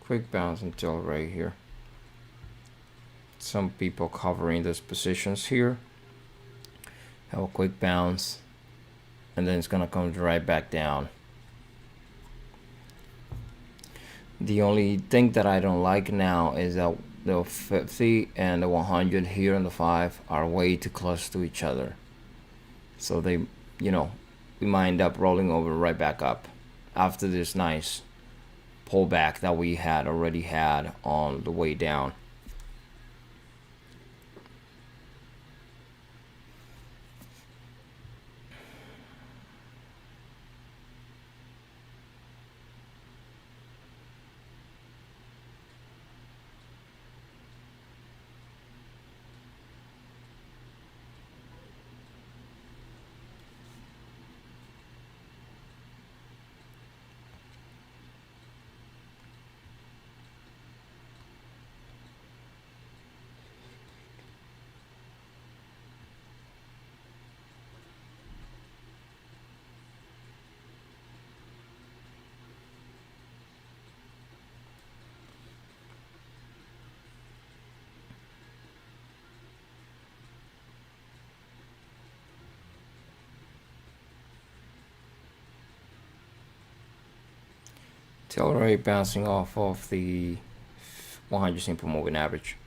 Quick bounce until right here. Some people covering these positions here. Have a quick bounce, and then it's gonna come right back down. The only thing that I don't like now is that the 50 and the 100 here and the 5 are way too close to each other. So they, you know, we might end up rolling over right back up after this nice pullback that we had already had on the way down. TLRY bouncing off of the 100 simple moving average.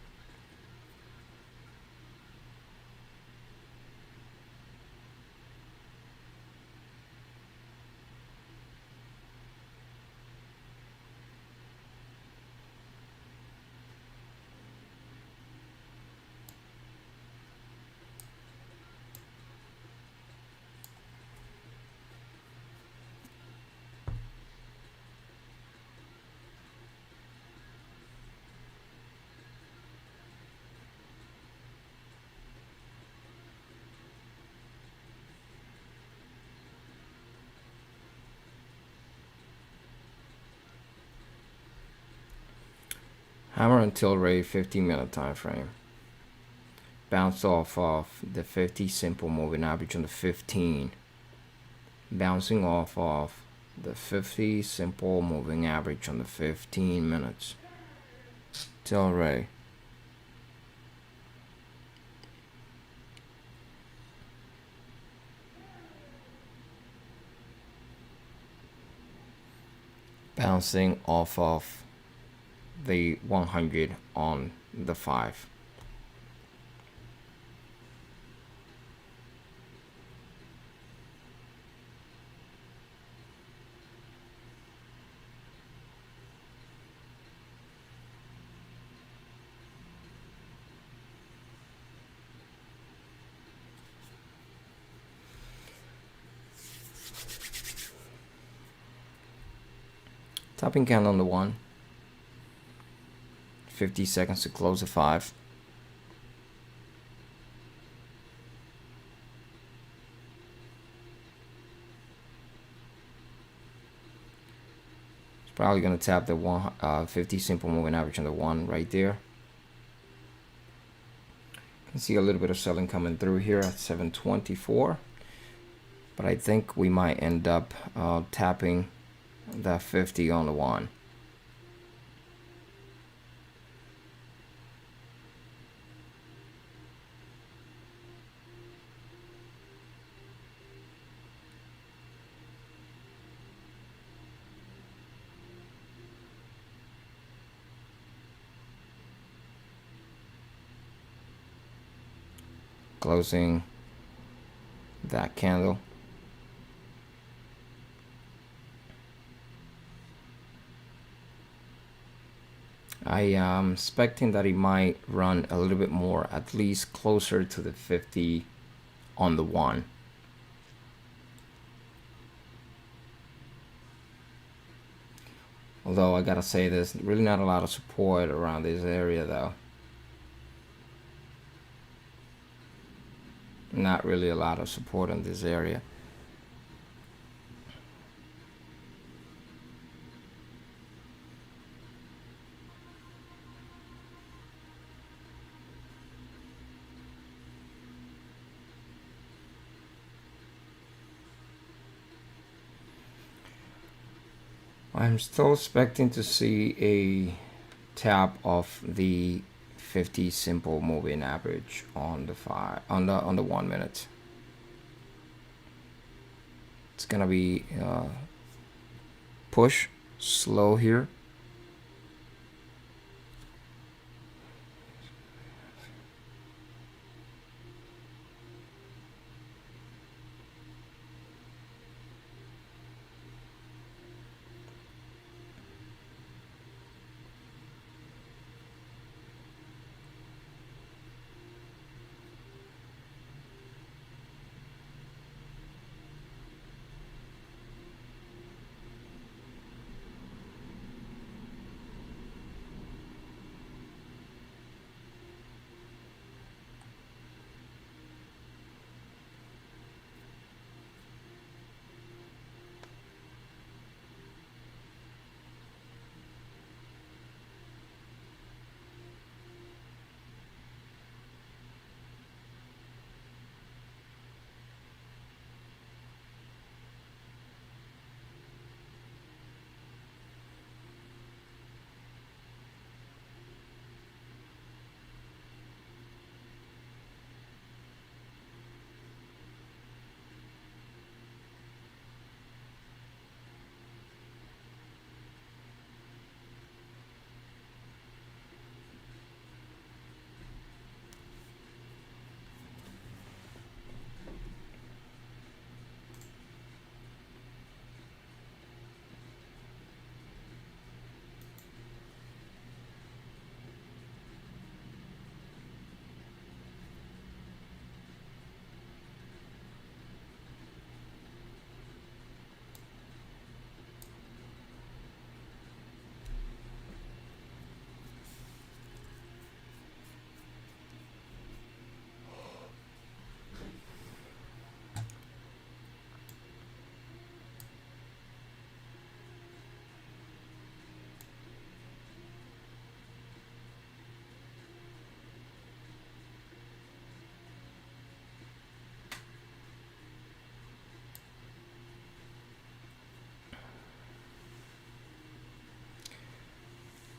Hammer and TLRY 15-minute time frame. Bounce off of the 50 simple moving average on the 15. Bouncing off of the 50 simple moving average on the 15 minutes. TLRY. Bouncing off of the 100 on the 5. Topping candle on the 1. 50 seconds to close the 5. It's probably going to tap the 50 simple moving average on the 1 right there. You can see a little bit of selling coming through here at 724. But I think we might end up tapping that 50 on the 1. Closing that candle. I am expecting that it might run a little bit more, at least closer to the 50 on the 1. Although I gotta say, there's really not a lot of support around this area though. Not really a lot of support in this area. I'm still expecting to see a tap of the 50 simple moving average on the on the 1 minute. It's gonna be push slow here.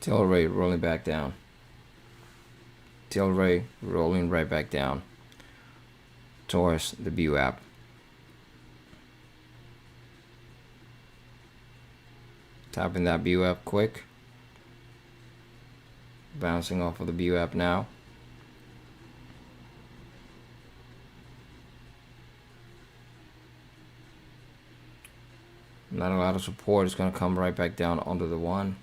TLRY rolling back down. TLRY rolling right back down towards the VWAP. Tapping that VWAP quick. Bouncing off of the VWAP now. Not a lot of support. It's going to come right back down under the 1.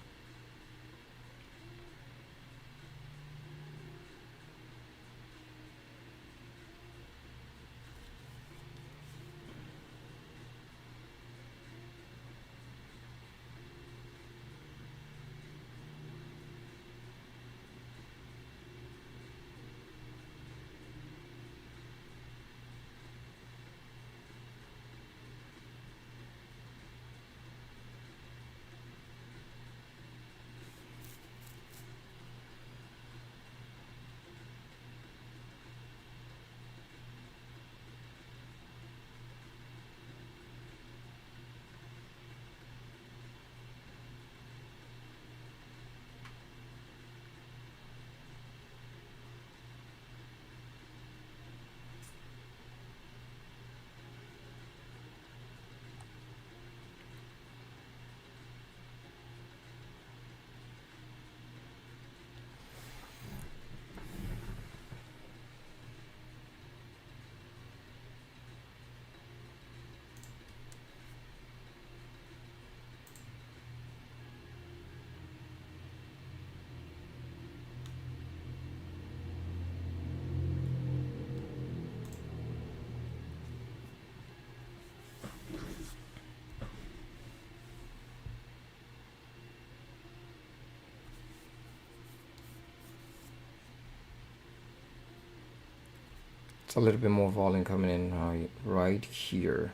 It's a little bit more volume coming in right here.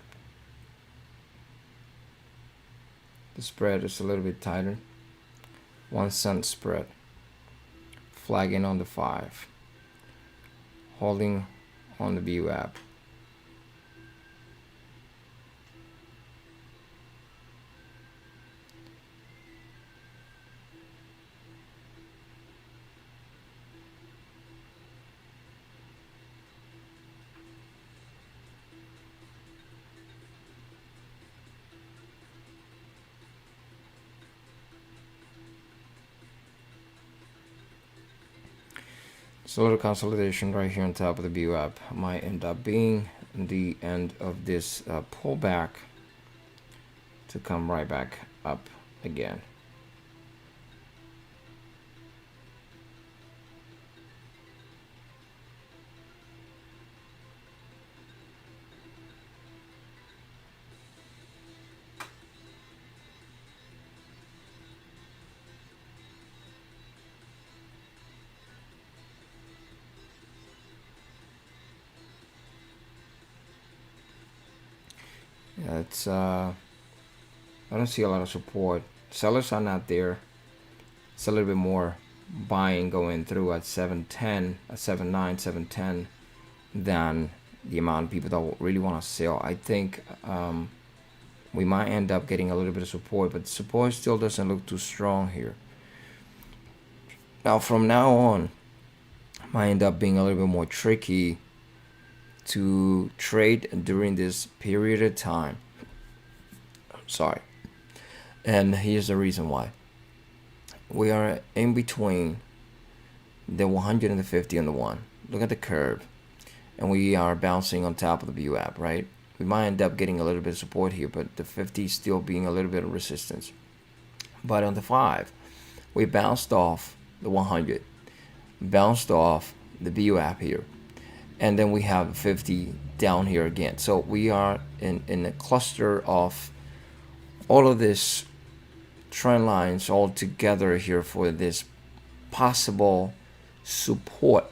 The spread is a little bit tighter. 1 cent spread. Flagging on the 5. Holding on the VWAP. So a little consolidation right here on top of the VWAP might end up being the end of this pullback to come right back up again. Yeah, it's I don't see a lot of support. Sellers are not there. It's a little bit more buying going through at 710, at 79, 710 than the amount of people that really want to sell. I think we might end up getting a little bit of support, but support still doesn't look too strong here. Now from now on, might end up being a little bit more tricky to trade during this period of time. Sorry. And here's the reason why. We are in between the 100 and the 50 and the 1. Look at the curve. And we are bouncing on top of the VWAP, right? We might end up getting a little bit of support here, but the 50 still being a little bit of resistance. But on the 5, we bounced off the 100, bounced off the VWAP here, and then we have 50 down here again. So we are in a cluster of all of this trend lines all together here for this possible support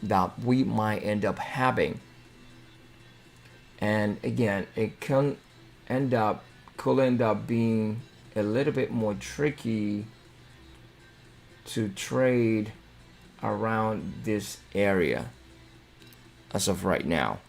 that we might end up having. And again, it could end up being a little bit more tricky to trade around this area as of right now.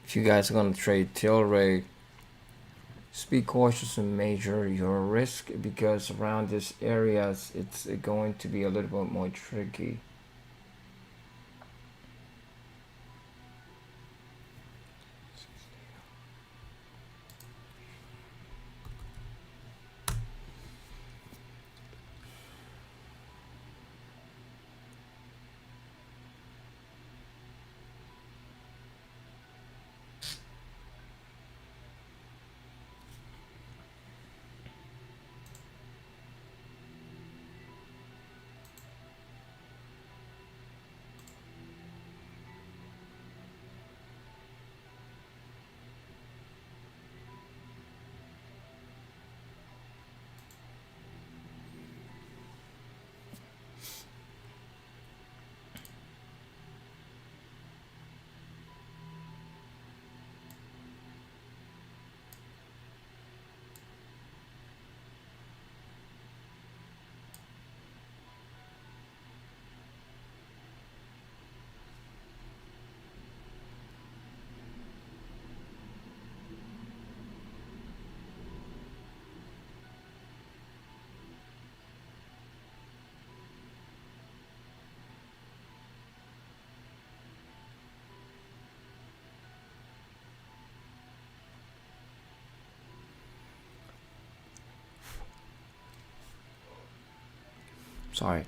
If you guys are going to trade TLRY, just be cautious and measure your risk, because around this area it's going to be a little bit more tricky. Sorry.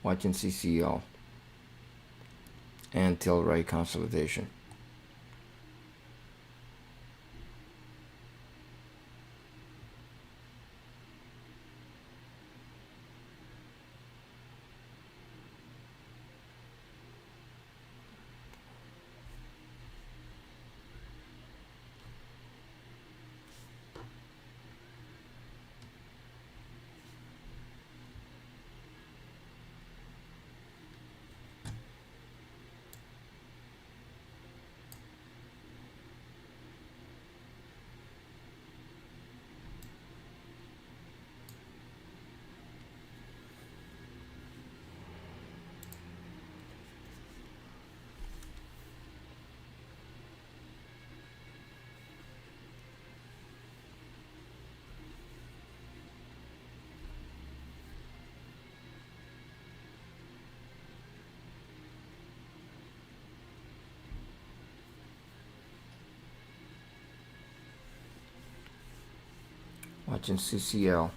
watching CCL and TLRY consolidation. Watching CCL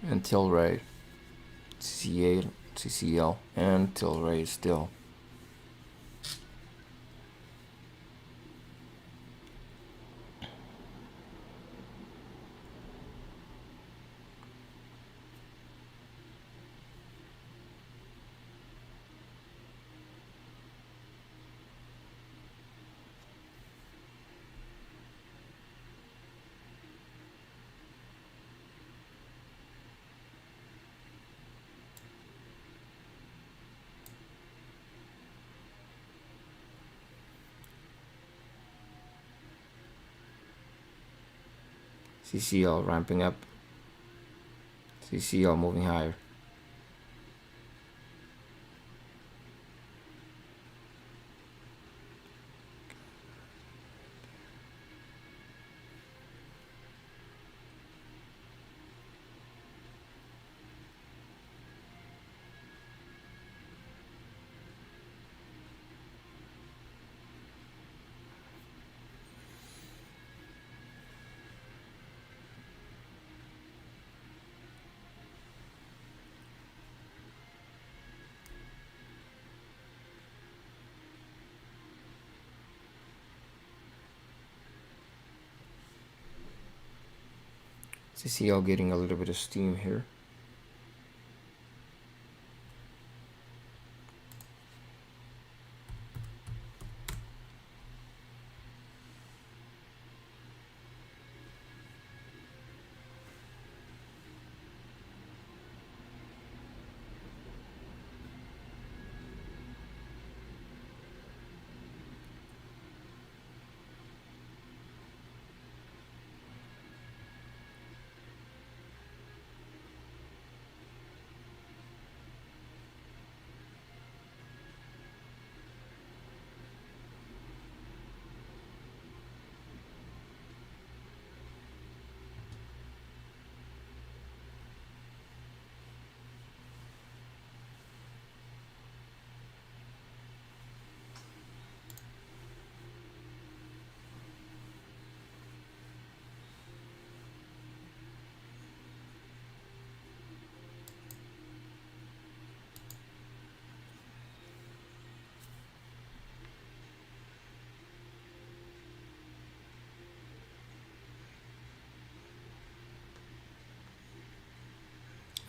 and TLRY, CCL and TLRY still. CCL ramping up. CCL moving higher. CCL getting a little bit of steam here.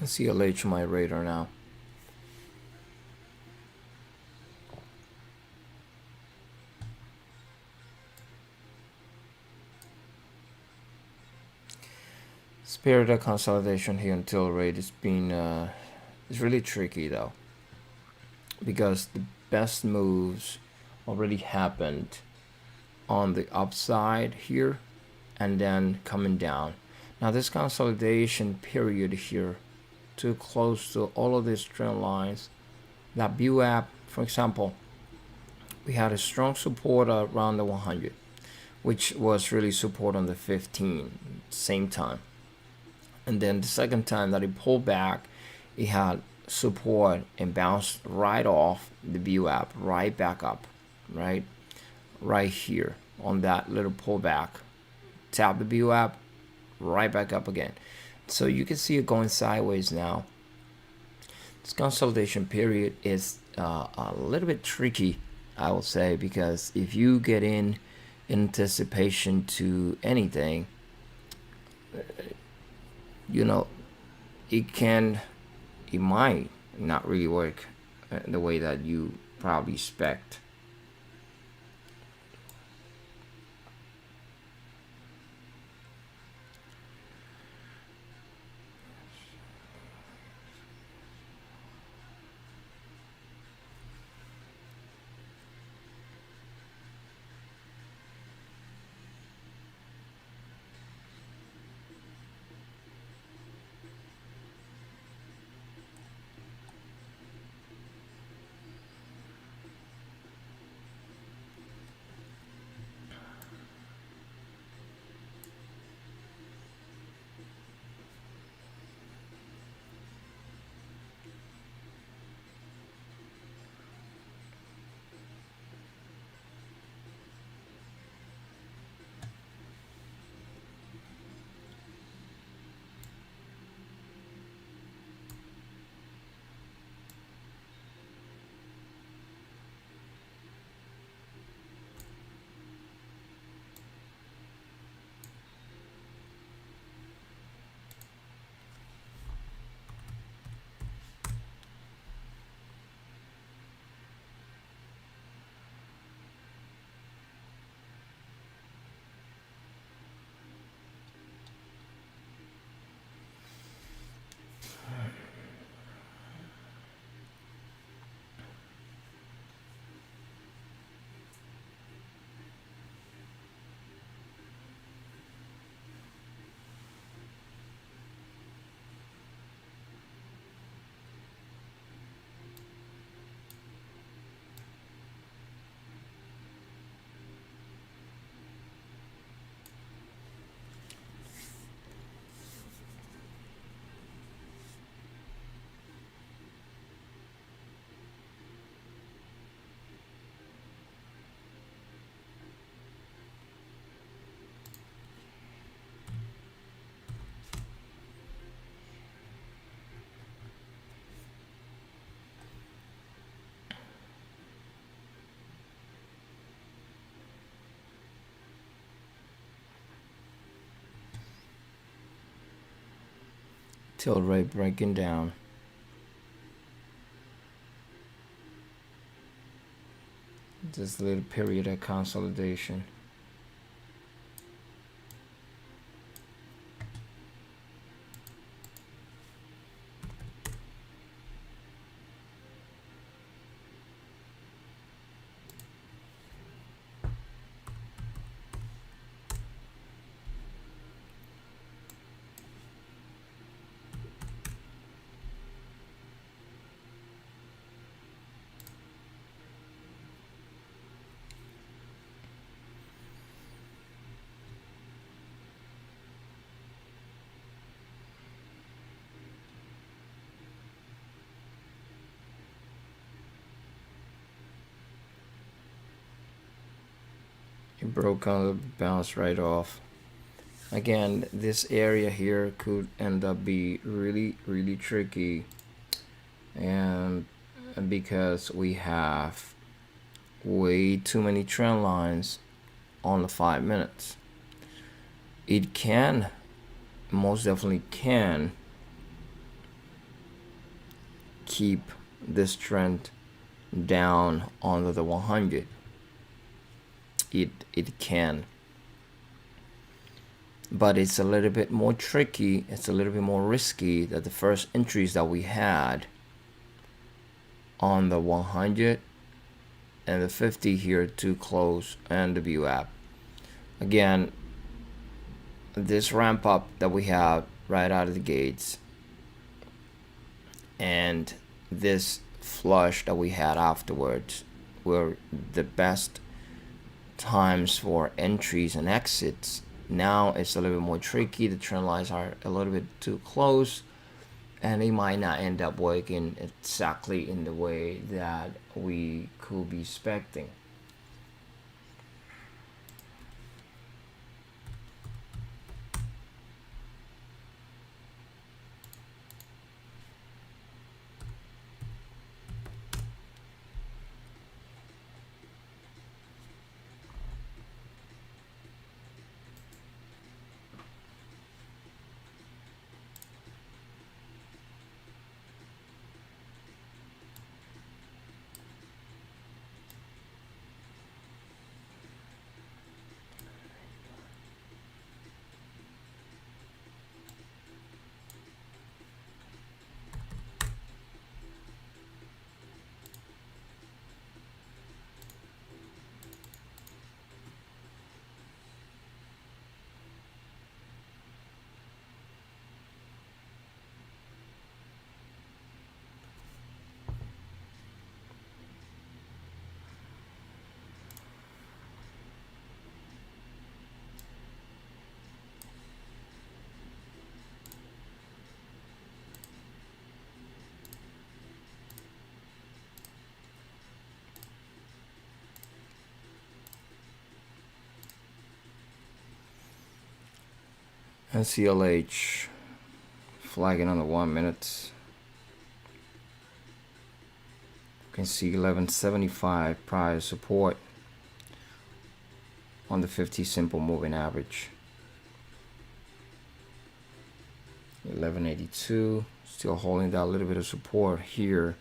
CLH to my radar now. Spirit of consolidation here until rate is being it's really tricky though, because the best moves already happened on the upside here and then coming down. Now this consolidation period here, too close to all of these trend lines. That VWAP, for example, we had a strong support around the 100, which was really support on the 15, same time. And then the second time that it pulled back, it had support and bounced right off the VWAP, right back up, right here on that little pullback. Tap the VWAP, right back up again. So you can see it going sideways now. This consolidation period is a little bit tricky, I will say, because if you get in anticipation to anything, you know, it might not really work the way that you probably expect. TLRY breaking down. This little period of consolidation. It broke on the bounce right off. Again, this area here could end up be really tricky, and because we have way too many trend lines on the 5 minutes, it can, most definitely can, keep this trend down under the 100. It can, but it's a little bit more tricky, it's a little bit more risky that the first entries that we had on the 100 and the 50 here to close and the view app. Again, this ramp up that we have right out of the gates and this flush that we had afterwards were the best times for entries and exits. Now it's a little bit more tricky. The trend lines are a little bit too close, and it might not end up working exactly in the way that we could be expecting. NCLH flagging on the 1 minute. You can see 1175 prior support on the 50 simple moving average. 1182 still holding that little bit of support here.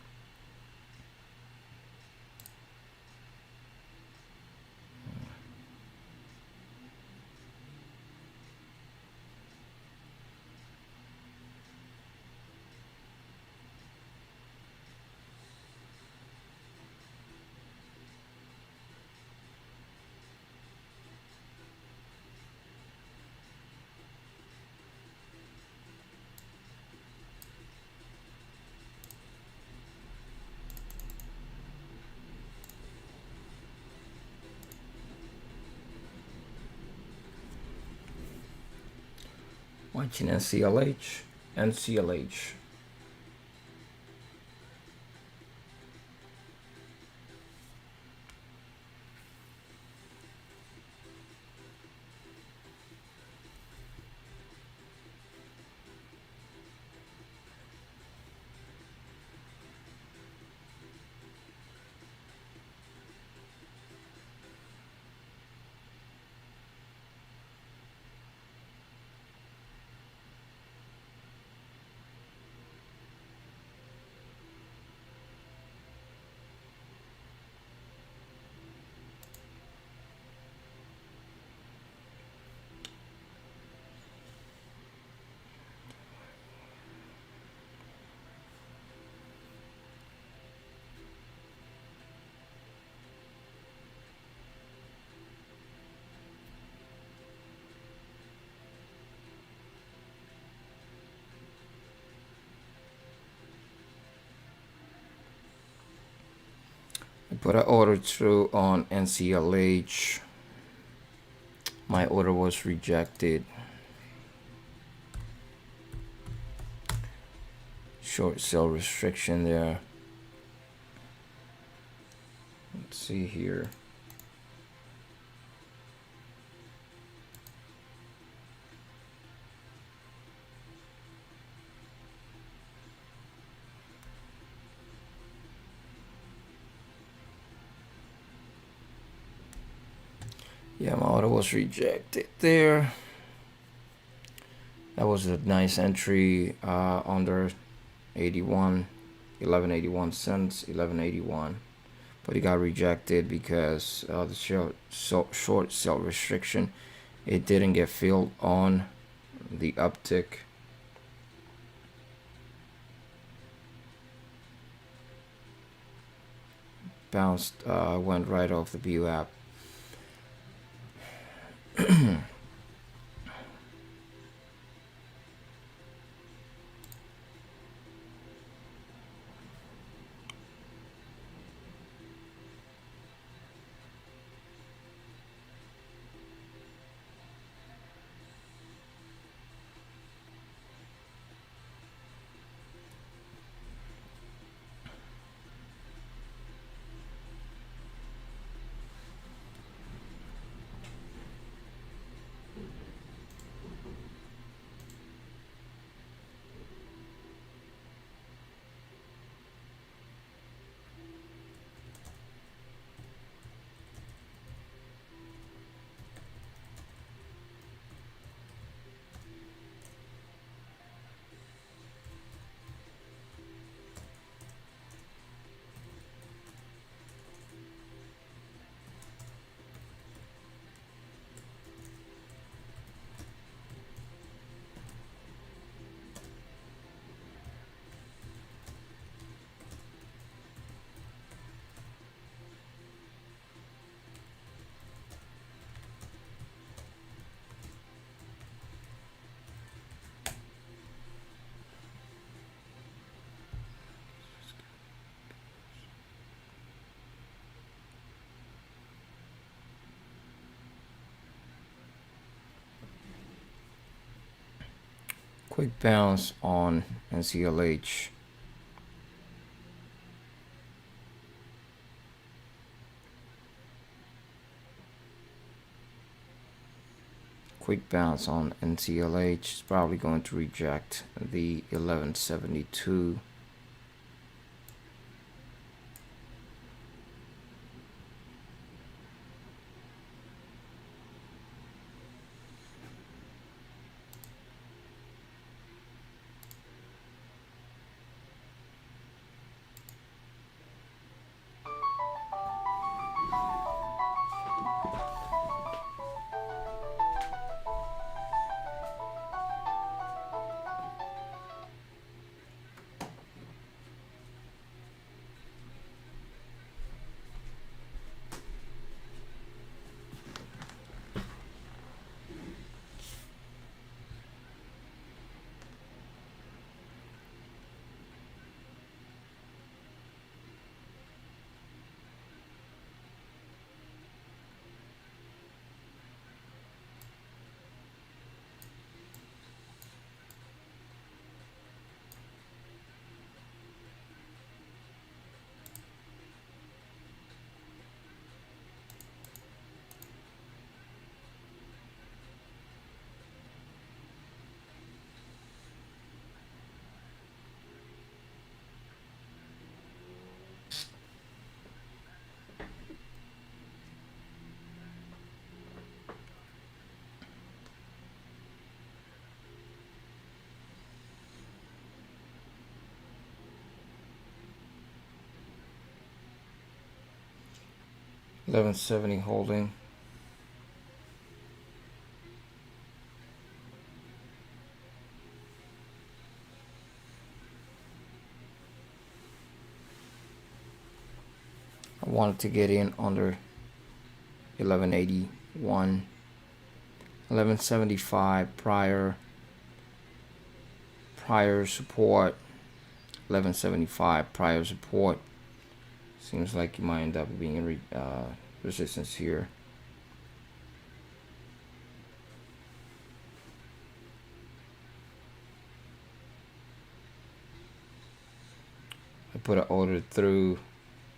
Watching NCLH. I put an order through on NCLH. My order was rejected. Short sell restriction there. Let's see here. Yeah, my order was rejected there. That was a nice entry under 81, 11.81 cents, 11.81. But it got rejected because the short sell restriction. It didn't get filled on the uptick. Bounced, went right off the view app. Quick bounce on NCLH. quick bounce on NTLH. It's probably going to reject the 1172. $11.70 holding. I wanted to get in under 1181, 1175 prior support, 1175 prior support. Seems like you might end up being in resistance here. I put an order through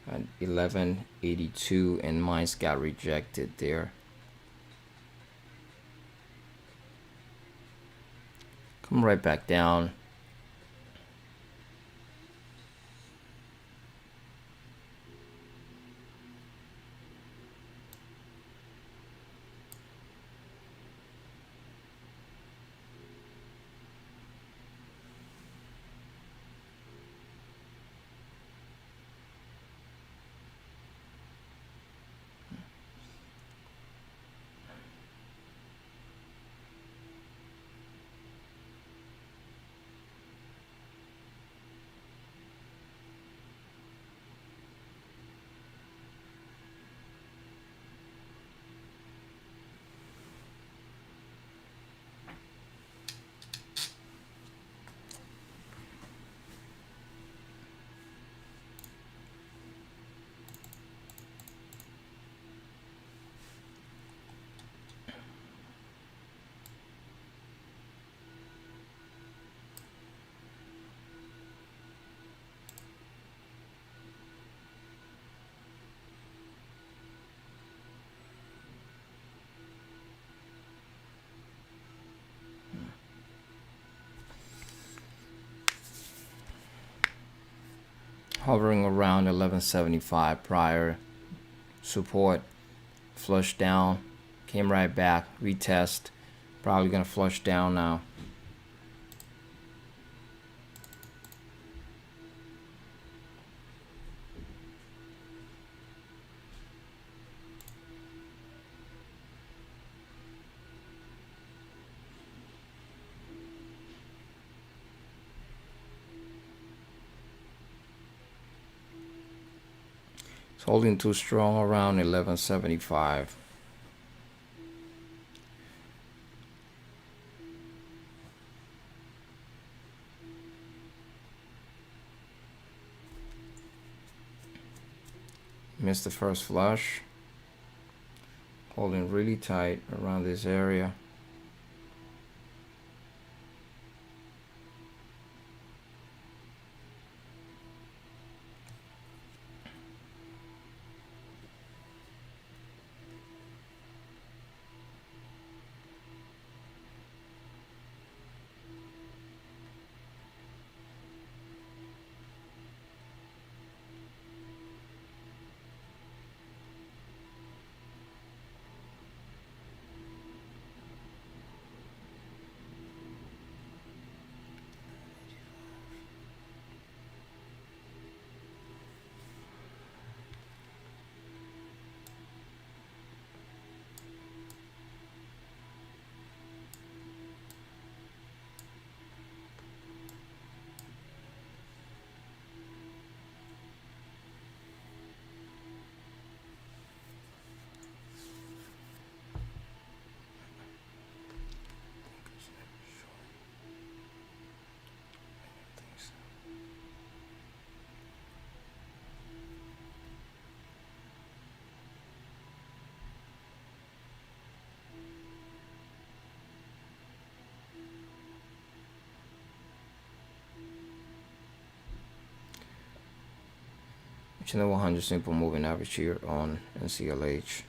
at 1182 and mine got rejected there. Come right back down. Hovering around 1175 prior support, flush down, came right back, retest, probably gonna flush down now. It's holding too strong around 1175. Missed the first flush. Holding really tight around this area. Channel 100 simple moving average here on NCLH.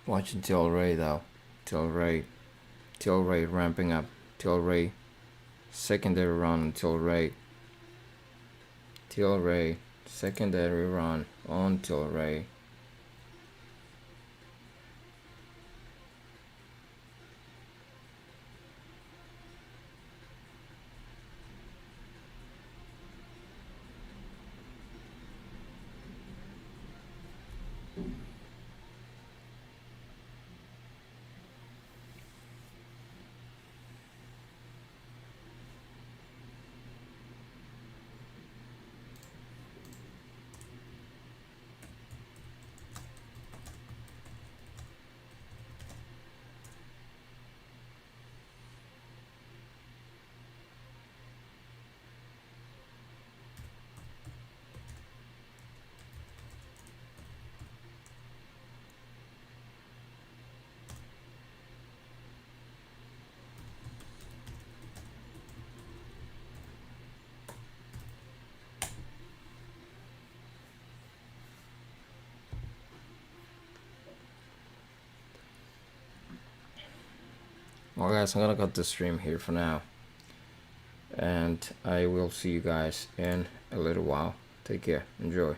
Watching TLRY though. TLRY ramping up. TLRY secondary run on TLRY secondary run on TLRY. Well guys, I'm gonna cut the stream here for now, and I will see you guys in a little while. Take care, enjoy.